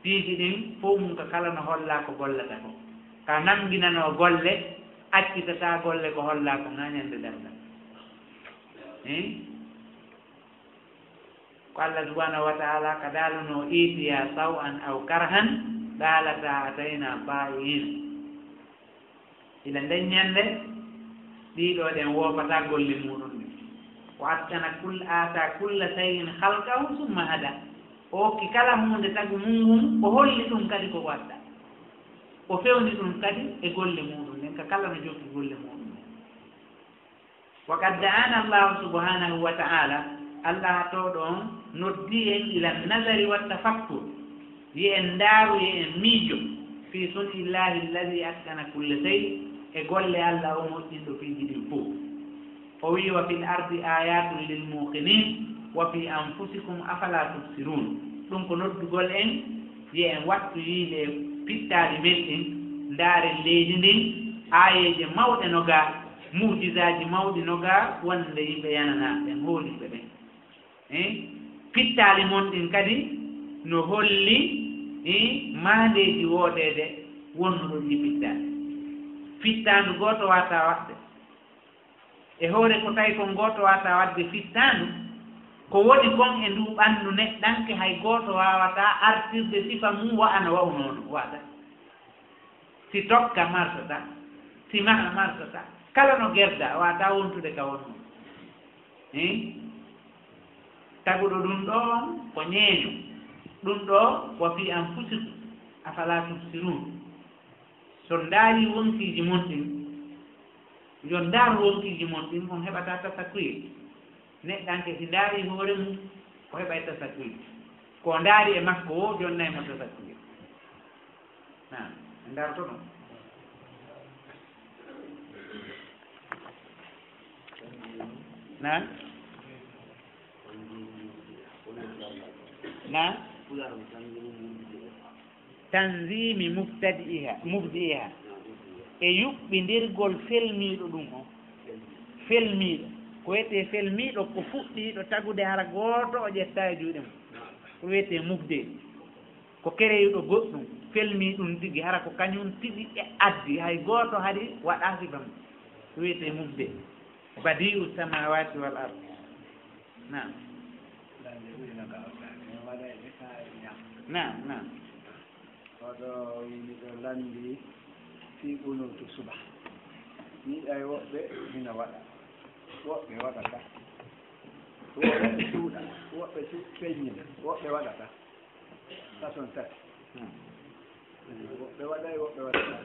piiji ɗin fof mum ko kala no holla ko gollata ko ka namginano golle accitata golle ko holla ko ŋañande derdal ko Allah subhanahu wa ta'ala ka daaluno itiya saw an aw karhan daalata atayna bayin ila nden ñande ɗiɗo ɗen woofata golle muɗum ɗi ko attana ata kulla shay'in khalqahu summa hada o ki kala hunde tagu mum o holli ɗum kadi ko watta o fewni ɗum kadi e golle muɗum nden ka kala no jogii golle muɗum ɗen wa qad da'ana Allah subhanahu wa ta'ala Allah to ɗon noddi en ila nazari wa tafakkur yi en ndaaru ye en miijo fi sunillahi alladi askana kulle sey e golle Allah o moƴƴinɗo fiiji ɗin fof o wi wa fil ardi ayatun lil muqinin wa fi anfusikum afala tubsirun ɗum ko noddugol en ye en wattu yiide pittaali meɗɗen ndaaren leydi ndin aayeje mawɗe no gaa mujisaji mawɗi no gaa wonde yimɓe yananaaɓe hooliɓe ɓen pittaali mon ɗin kadi no holli maandeji wooɗeede wonno ɗon ɗi pittaali fittaandu gooto waata waɗde e hoore ko tawi kon gooto waata waɗde fittaandu ko woni kon e ndu ɓanndu neɗɗanke hay gooto waawataa artirde sifa mum wa'ana waw noon waɗa si tokka marsata si maha marsata kala no gerda waata wontude ka wonno taguɗo ɗum ɗo on ko ñeeño ɗum ɗo wa fi anfusikum afala tubsirun so ndaari wonkiiji mon ɗin yo ndaaru wonkiiji mon ɗin on heɓata tasakuye neɗɗanke si ndaari hoore mum o heɓay tasakuye ko ndaari e makko o jonnaymo tasakuye na ndaarto ɗum نعم نعم تنظيم مبدئها e yuɓɓindirgol felmiiɗo ɗum o felmiiɗo ko wiyetee felmiiɗo ko fuɗɗiiɗo tagude hara gooto o ƴettaa e juuɗe mum ko wiyetee mubde ko kereyuɗo goɗɗum felmii ɗum tigi hara ko kañum tigi e addi hay gooto hadi waɗaa sifa mum ko wiyetee mubde badi'u samawati wal ard naam naam naam oɗo yimiɗo lanndi fii ɓunutu suba ni ay woɓɓe hina waɗa woɓɓe waɗata woɓɓe suuɗa woɓɓe feññina woɓɓe waɗata façon tati woɓɓe waɗay woɓɓe waɗata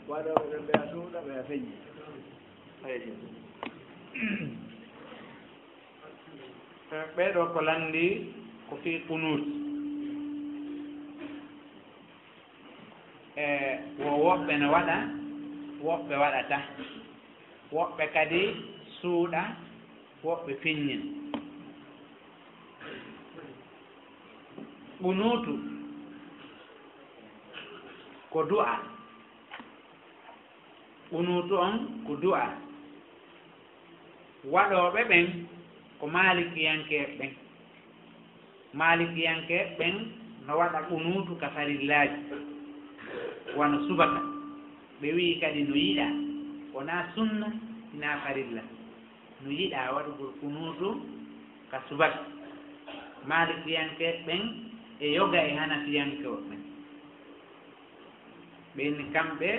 waɗoɓe ɓe a suuɗa ɓe a feññi ɓeɗo ko lanndi ko fii qunut wo woɓɓe no waɗa woɓɓe waɗata woɓɓe kadi suuɗa woɓɓe feññin qunutu ko du'a qunutu on ko du'a waɗooɓe ɓen ko maalikiyankeeɓe ɓen maalikiyankeeɓe ɓen no waɗa qunutu ka farillaaji wano subaka ɓe wii kadi no yiɗaa wonaa sunna sinaa farilla no yiɗaa waɗugol qunutu ka subaka maalikiyankeeɓe ɓen e yoga e hanafiyankeeɓe ɓen ɓenni kamɓe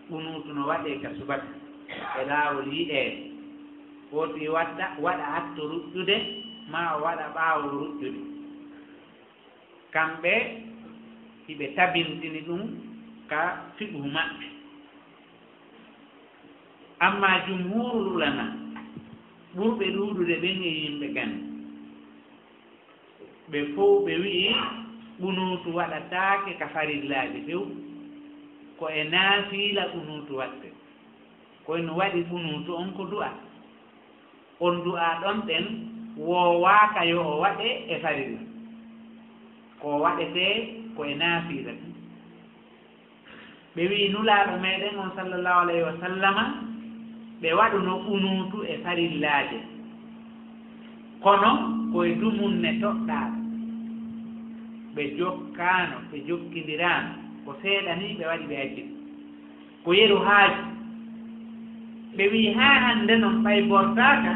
qunutu no waɗee ka subaka e laawol yiɗeede wooti waɗa hatto ruƴƴude ma o waɗa ɓaawo ruƴƴude kamɓe hiɓe tabintini ɗum ka fiɓu maɓɓe amma jumhurul ulama ɓurɓe ɗuuɗude ɓen e yimɓe gane ɓe fof ɓe wi'i ɓunuutu waɗataake ka farillaaji few ko e naafiila ɓunuutu waɗte koyno waɗi ɓunuutu on ko du'a on du'a ɗon ɗen woowaaka yo o waɗe e farilla ko waɗetee ko e naafiila ɗum ɓe wii nulaaɗo meeɗen on sallallahu alayhi wa sallama ɓe waɗuno ɓunuutu e farillaaje kono koye dumunne toɗɗaaɗo ɓe jokkaano ɓe jokkindiraano ko seeɗa ni ɓe waɗi ɓe acci ko yeru haaju ɓe wii haa hannde noon ɓay bortaaka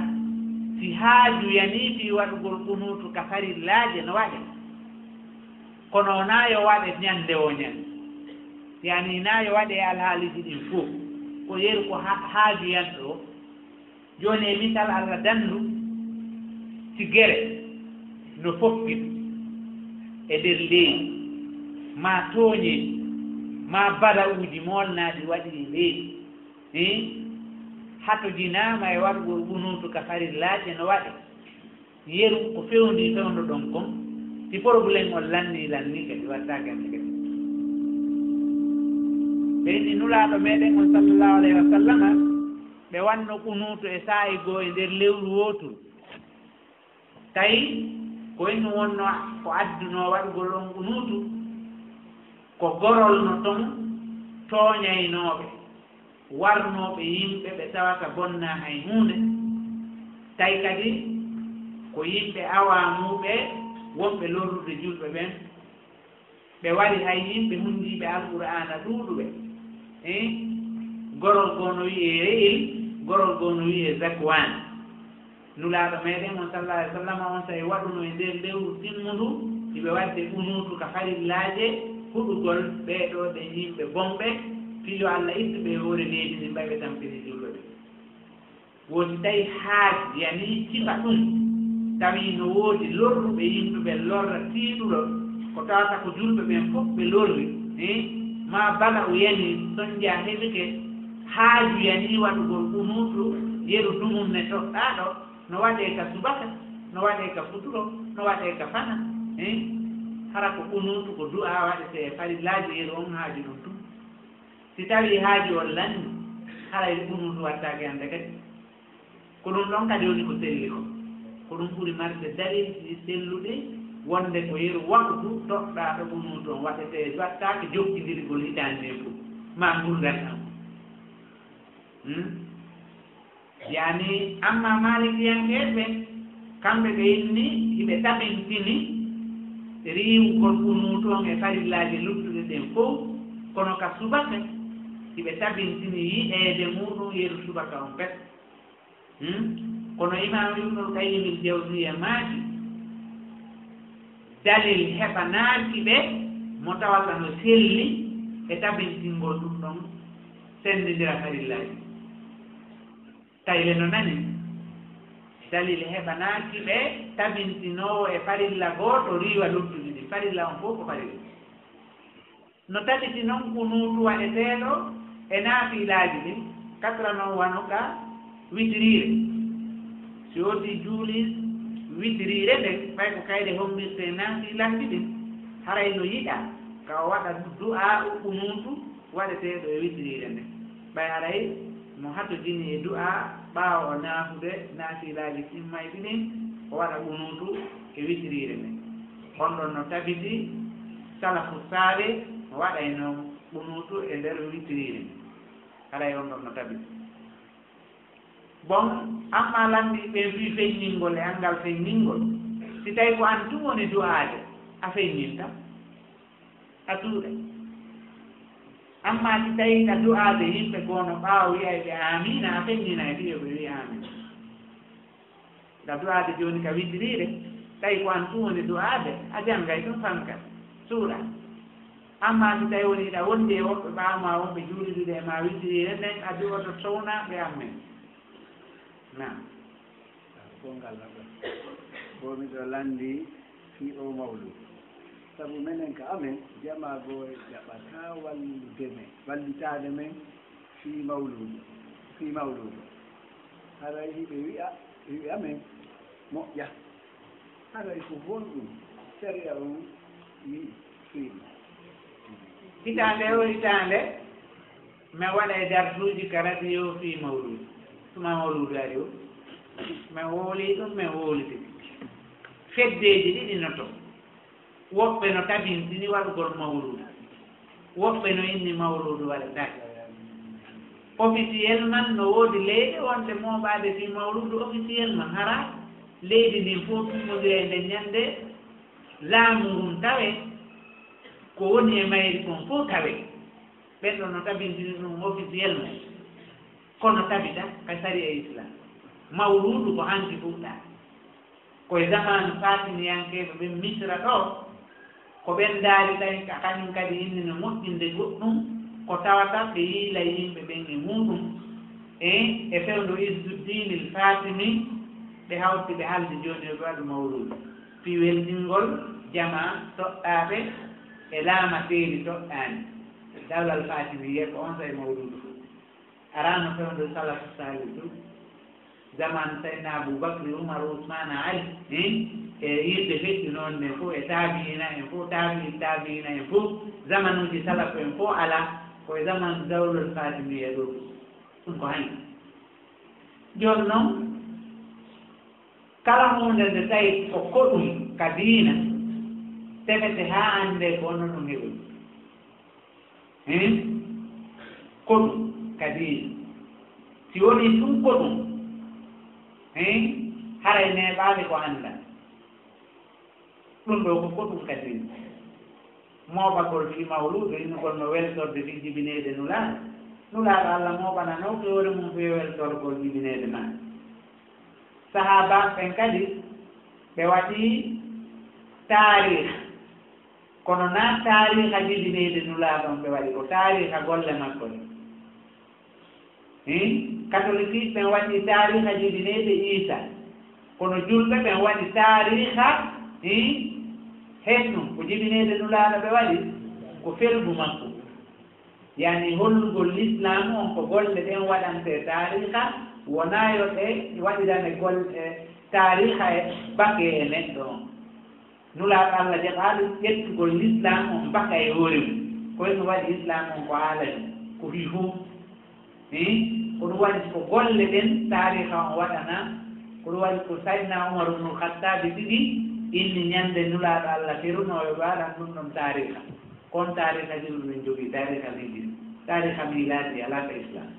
si haaju yanii fii waɗugol ɓunuutu ka farillaaje no waɗe kono naa yo waɗe ñannde o ñannde yani naa yo waɗe alhaaliji ɗin fof ko yeru ko haaju yanɗo o jooni e misal Allah danndu si gere no fokkito e nder leydi ma tooñeeji ma bada'uuji moolnaaɗi waɗi leydi hato jinaama e waɗugol ɓunuutu ka farillaaje no waɗe yeru ko fewndi fewndo ɗon kon si si probléme o lanni kadi wattake ande kadi ɓeyni nulaaɗo meɗen on sallllahu alayhi wa sallama ɓe wanno kunuutu e saayi goo e nder lewru wooturu tawi ko inno wonno ko addunoo waɗugol on kunuutu ko gorol no toon tooñaynooɓe warnooɓe yimɓe ɓe tawata bonnaa hay huunde tawi kadi ko yimɓe awaamuɓe wonɓe lorrude julɓe ɓen ɓe waɗi hay yimɓe hunndiiɓe alqur'ana ɗuuɗuɓe gorol goo no wiyee re'il gorol goo no wiyee zakwan nulaaɗo meeɗen on sallah alih w sallam on tawi waɗuno e nder lewru timmundu hiɓe waɗde unuutu ka farillaaje huɗugol ɓeeɗo ɗe yimɓe bonɓe fiyo Allah ittu ɓe hoore leydi ndi mbayɓe tampini julɓe ɓe woodi tawi haaji yani cifa ɗum tawi no woodi lorruɓe yimɓe ɓe lorra tiiɗuɗo ko tawata ko julɓe ɓen fof ɓe lorri ma bala o yani soñdia heɓike haaju yani waɗugol unuutu yeru dumum ne toɗɗaaɗo no waɗee ka subaka no waɗee ka futuro no waɗee ka fana hara ko unuutu ko du'a waɗete e farillaaji yeru on haaju ɗum tum si tawi haaju on lanni hara e unuutu wattaake hannde kadi ko ɗum ɗon kadi woni ko selli ko ɗum ɓuri marde dalilji selluɗi wonde ko yeru waktu toɗɗaaɗo unuutu on waɗete wattaake jokkidirgol hitaande fof ma ngurdan am yani amma malikiyankeɓe kamɓe ɓe inni hiɓe taɓintini riiwugol unuutu on e farillaaji luttuɗe ɗen fof kono ka subaka hiɓe taɓintini yiɗeede muɗum yeru subaka on pet kono imam ibnul qayyimil jawziya maaki dalil heɓanaaki ɓe mo tawata no selli e taɓintingol ɗum ɗon sendindira farillaaji tawi no nani dalil heɓanaaki ɓe tabintinoowo e farilla gooto riiwa luttuɗi ɗi farilla on fof ko farilla no taɓiti noon kunuutu waɗeteeɗo e naafilaaji ɗin katra noon wano ka witiriire si woodi juulis witiriire nden ɓay ko kayɗe hommirte e naafilaaji ɗin haray no yiɗa ka o waɗa du'a kunuutu waɗeteeɗo e witiriire nden ɓay haray mo hatojini e du'a ɓaawo o naafude naafilaaji timmayɗi ɗin o waɗa kunuutu e witiriire nden on ɗon no tabiti salafu saare o waɗayno kunuutu e nder witiriire haray on ɗon no tabiti bon amma lanndi ɓe mbi feññingol e anngal feññingol si tawi ko an tum woni du'aade a feññinta a tuuɗe amma si tawi ka du'aade yimɓe goono ɓaawo wiyayɓe amina a feññina e ɗiyo ɓe wiya amina ka du'aade jooni ka witiriire tawi ko an tum woni du'aade a janngay ɗum fankat suuɗa amma si tawi woni ɗa wondi e woɓɓe ɓaawma wonɓe juulidude e ma witiriire nden a duwoto sownaaɓe ammen nam gongal naɓe bomiɗo lanndi fi o mawlu sabu menen ka amen jamago jaɓata wallude men wallitaade men fi mawludu haray hiɓe wiɓe amen moƴƴa haray ko honɗum séria on wi fiima hitaande o hitaande mi waɗa e darsuuji ka radio fi mawludu tuma mawludu ari o mi hoolii ɗum mi hooliti feddeeji ɗiɗi no to woɓɓe no tabintini waɗugol mawludu woɓɓe no inni mawludu waɗetaake officiel man no woodi leyɗe wonde mooɓaade fi mawludu officiel man hara leydi ndin fof tummodira e nde ñannde laamu ngun tawe ko woni e mayri kon fof tawe ɓen ɗon no tabintini ɗum officiel man kono tabita ka sari e islam mawludu ko hanki fuɗɗa koye zamanu fatiniyankeɓe ɓen misra ɗo ko ɓen daari tawi kañum kadi inni no moƴƴinde goɗɗum ko tawata ɓe yiila yimɓe ɓen e muɗum e fewndo isduddinil fatimi ɓe hawti ɓe halde jooni ɓe waɗu mawludu fi weltingol jama toɗɗaaɓe e laama feeri toɗɗaani dawlal fatimi wiye ko on tawi mawludu arano fewndo salafu salih ɗum zaman Sayyidina Aboubacry Umar Ousmane Ali e yimɓe feƴƴi noon ne fof e tabiina en fof tabiina en fof zamanuji salaf en fof ala koye zaman dawlol fatimiya ɗo ɗum ko hanki jooni noon kala hunde nde tawi ko koɗum ka diina tefete haa annde ko ono ɗum heɓoy koɗum ka diina si woni ɗum koɗum haray neeɓaade ko annda ɗum ɗo ko koɗum ka diina mooɓagol fi mawludo inugol no weltorde fi jibineede nulaaɗo Allah mooɓanano ko hoore mum fi weltorgol jibineede ma sahaba ɓen kadi ɓe waɗi taarih kono na taariha jibineede nulaaɗon ɓe waɗi ko taariha golle makko ɗe catholique ɓen waɗi taariha jibineede Isa kono julɓe ɓen waɗi taariha hesnum ko jibineede nulaaɗo ɓe waɗi ko felgu makko yani hollugol l'islam on ko golle ɗen waɗante taariha wonaa yo ɓe waɗirane golle taariha e bake e neɗɗo on nulaaɗo Allah jaɓaaɗo ƴettugol l'islam on baka e hoore mum koyno waɗi islam on ko haalani ko fii fof ko ɗum waɗi ko golle ɗen taariha on waɗana ko ɗum waɗi ko Sayyidina Umar ibnul Khattabi ɗiɗi inni ñande nulaaɗo Allah ferunoyo waɗan ɗum ɗon taariha kon taariha jiɗu min jogii taariha ligil taariha miladi ala ka islam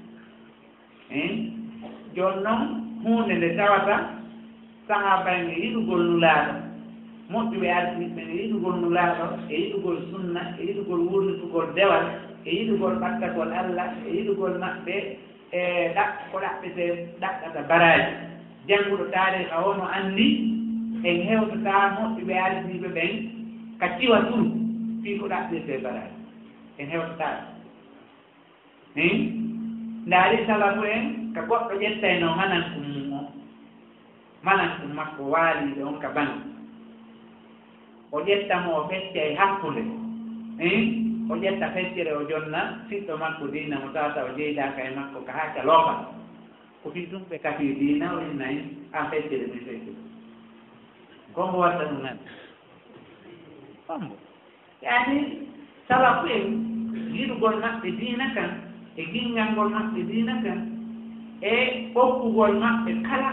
jooni noon hunde nde tawata sahaba en e yiɗugol nulaaɗo moƴƴuɓe ardiɓe e yiɗugol nulaaɗo e yiɗugol sunna e yiɗugol wurnitugol dewal e yiɗugol ɓattagol Allah e yiɗugol maɓɓe e ko ɗaɓɓete ɗaɓɓata baraji jannguɗo taariha o no anndi en hewtataa moƴƴuɓe ardiɓe ɓen ka tiwa turu fii ko ɗaɓɓete baraji en hewtataa ndaari salafu en ka goɗɗo ƴettayno manankum mum o manankum makko waaliɓe on ka bana o ƴettamo o fecca e hakkunde o ƴetta feccere o jonna siɗɗo makko diina mo tawata o jeyɗaka e makko ka hacca loopa ko fii ɗum ɓe kafi diina o innayi an feccere mi fecce gombo watta ɗum nan gombo yaani salafu en yiɗugol maɓɓe diina kan e ginngalngol maɓɓe diina kan e ɓokkugol maɓɓe kala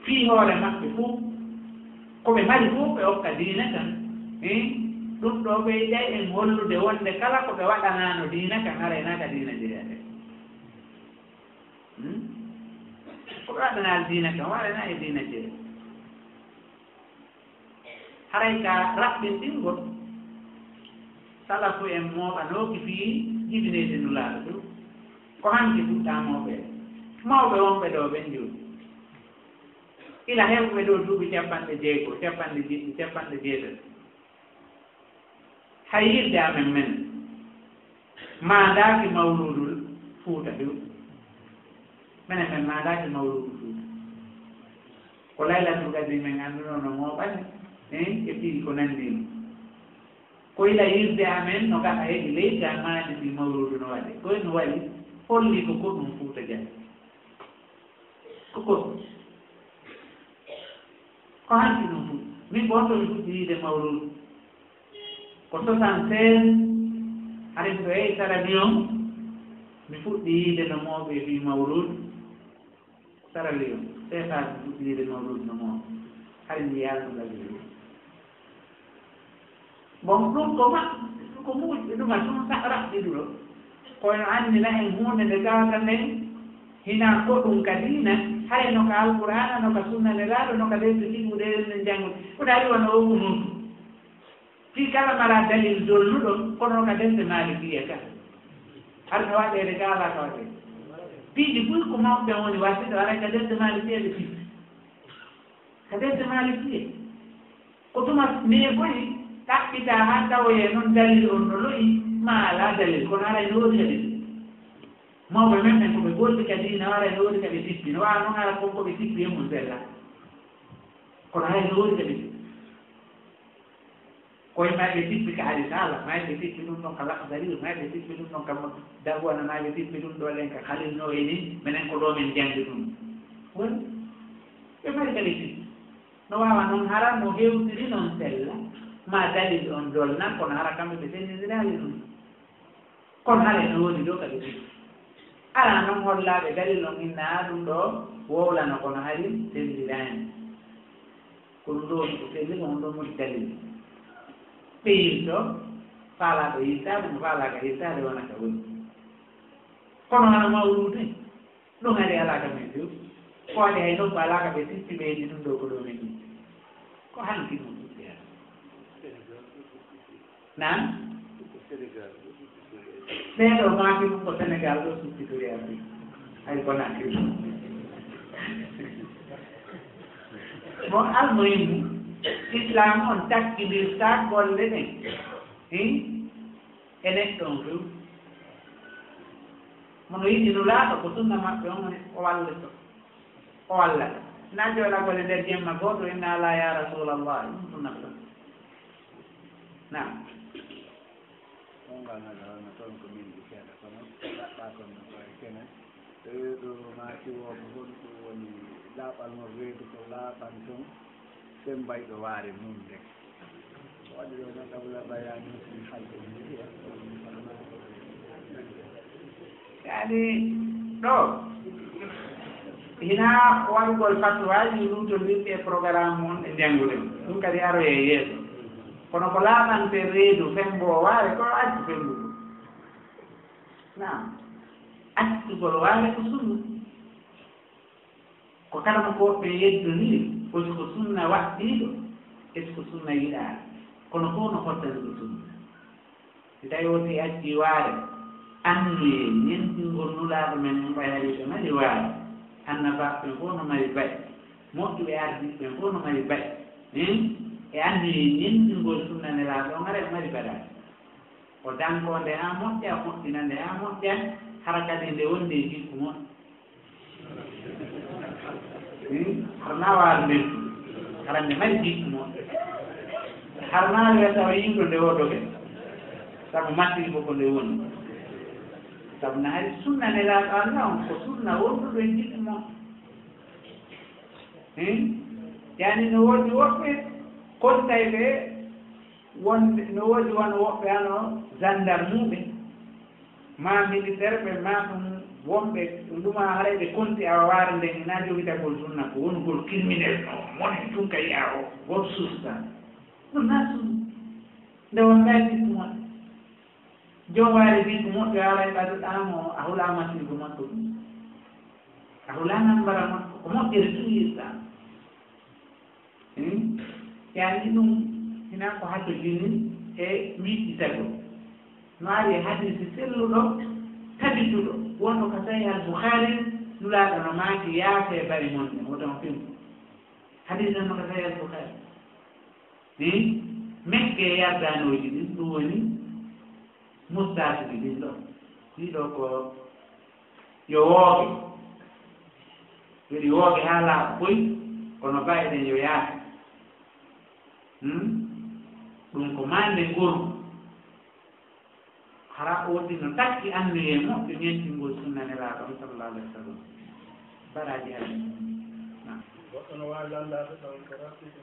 fii hoore maɓɓe fof ko ɓe mari fof ɓe hokka diina kan ɗum ɗo ɓeyday en hollude wonde kala ko ɓe waɗanano diina kan haraynaka diina jeeyate ko ɓe waɗanano diina kan waɗana e diina jeeya haray ka raɓɓinɗingol salafu en mooɓanooki fii jibineede nulaaɗo ɗum ko hanki fuɗɗamooɓe mawɓe wonɓe ɗo ɓen jooni ila heɓɓe ɗo duuɓi capanɗe jeegoo capanɗe jiɗɗi capanɗe jeetati hay yirde amen men maandaaki mawludul fuuta ɗum minen men maandaaki mawludul fuuta ko laylatul gadi men annduno no mooɓani e fii ko nanndino ko ila yirde amen no gaɗa heɗi leydi a maandi ɗi mawludu no waɗi koye no waɗi holli ko goɗɗum fuuta jani ko goɗɗum ko hanki ɗum fuuta min gonto mi fuɗɗi yiide mawludu ko 76 haɗen to yehi Sierra-Leone mi fuɗɗi yiide no mawɓe fi mawludu Sierra-Leone seeɗa mi fuɗɗi yiide mawludu no mawɓe haɗen mi yalnugal bon ɗum ko muƴɓe ɗuma ɗum raɓɓiɗuɗo kono anndina en hunde nde tawata nden hina goɗɗum ka diina hayno ka alqur'ana no ka sunna nelaaɗo no ka leydi ɗiɓuɗe en janngude ko daari wona o wunudu fii kala mara dalil dolluɗo kono ka defte malikiya ka har no waɗede ka ala ka waɗe piiɗi ɓuy ko mawɓe woni wasiɗo ara ka defte malikiya ɓe fitti ka defte malikiya ko tuma mie koyi ɗaɓɓita haa tawoye noon dalil on no loyi ma ala dalil kono ara no woodi kadi mawɓe men ɓen koɓe golli kadi no ara no woodi kaɓe sippi no wawa noon ara kon koɓe sippi e mum sella kono hay no woodi kadi koye mayɓe sippi ka alisala mayɓe sippi ɗum ɗon ka lakdari mayɓe sippi ɗum ɗon ka darwana mayɓe sippi ɗum ɗo len ka halilno e ni minen ko ɗo men janggi ɗum won ɓe mari qualité no wawa noon hara mo hewtiri noon sella ma dalil on dolnan kono hara kamɓe ɓe sendidiraali ɗum kono hara no woni ɗo kadi ɗi ala noon hollaaɓe dalil on inna ɗum ɗo wowlano kono hari sendiraani ko ɗum ɗo woni ko selli ko on ɗo modi dalil ɓe yirto faalaɗo yirtade no faalaaka yirtade wonaka woni kono hara mawlude ɗum hari alaaka men few ko waɗi hay nokku alaaka ɓe sisti ɓeydi ɗum ɗo ko ɗo men ɗi ko hanki ɗum ɗuɗɗi nan ɓeeɗo maaki ɗum ko Sénégal ɗo suffitori Afrique hay Conakry bon almuhimu islam on takkidirta golle ɗen e neɗɗon few mono yiɗi no laaɗo ko sunna maɓɓe on o wallito o wallata na jooɗagole nder jemma gooto inna ala ya rasulallah ɗum sunnata nam on ngalnagalno toon ko min ɗi seeɗa kono ɗaɓɓa kon no koye kene ɗo maaki woomo honɗo woni laaɓal no reedu ko laaɓan toon sen mbayɗo waare mum nde waɗi ɗo no ɗawla bayani si halde yaani ɗo hina waɗugol fatwaji lutondirɗe programme on e janngude ɗum kadi aroye yeeso kono ko laaɓante reedu fembo waare ko accu fembugo nam accugol waare ko sunna ko kala mo ko ɓe yeddoniri osi ko sunna waɗɗiiɗo est ce que sunna yiɗaa kono fof no hoddaniɗo sunna si tawi woti acci waare annuye ñentingol nulaaɗo men ɓayariɓe mari waare annabaɓe ɓen fof no mari baye moƴƴuɓe ardiɓe ɓen fof no mari baye e annuye ñentingol sunna nelaaɗo on ara mari baɗaade o dankonde ha moƴƴa moƴƴinande ha moƴƴa hara kadi nde wonde e jikku moƴƴo har nawaar nden hara nde mari jikku moƴƴo har nawe tawa yimɗo nde wodoɓe sabu mattirgo ko nde woni sabu no hari sunna nelaaɗo Allah on ko sunna wonduɗo e jikku moƴƴo yani no woodi woɓɓe kontay ɓe wonde no woodi won woɓɓe ano gendarme ɓe ma militaire ɓe ma ɗum wonɓe ɗuma harayɓe konti awa waare nden ina jogitagol sunna ko wonugol criminel o moni tun ka yiya o won susta ɗum na sunna nde wonɗa jikku moƴƴo jom waari jikku moƴƴo alay ɓaduɗamo a hulama silgo makko ɗum a hulanan mbara makko ko moƴƴere tuyirta yani ɗum hina ko haddo jini e wiiɗi tago no ari e hadisi selluɗo tabituɗo wonno ko tawi al bouhari nulaaɗo no maaki yaafe bari monne woton film hadisi no ko tawi al bouhari mekke yardanoji ɗin ɗum woni mustasuji ɗin ɗo ɗiɗo ko yo wooge yoɗi wooge ha laaɓa ɓoy kono bayiɗen yo yaafe ɗum ko mande nguru hara woodi no takki annuye moƴƴo ñentingol sunna nelaaɗo on sallallahu alayhi wa sallam baraji hade goɗɗo no waawi landade ɗon ko raɓɓiɗo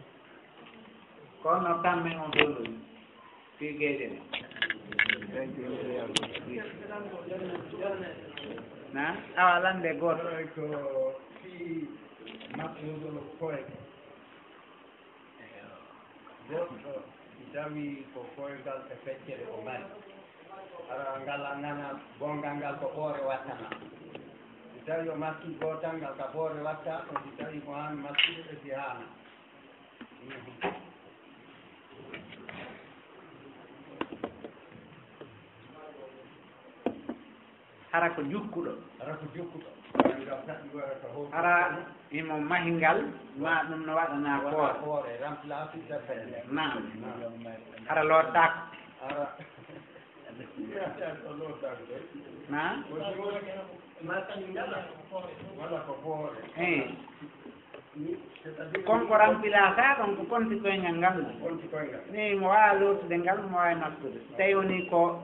kono kamɓe on dollude fi geeɗe ɗe na awa lande gooto ko fii maɓɓugol koye goɗɗo tawi ko koygal e feccere o mari ara ngal a nana gongal ngal ko ɓoore wattana si tawi o makki gootal ngal ka ɓoore watta on si tawi ko han makkude ɓe si haana hara ko jukkuɗo hara imo mahingal ma ɗum no waɗana koore nam hara lottako na konko rampilata ɗon ko konti koyngal ngal ni mo wawa lottude ngal mo wawi nattude tawi woni ko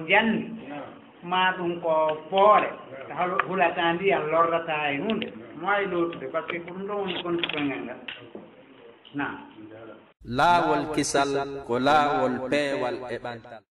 jandi ma ɗum ko poore hulata ndiyam lorrata e hunde wawi lootude par ce que ko ɗum ɗo woni konti koyngal ngal na laawol kisal ko laawol peewal e ɓantal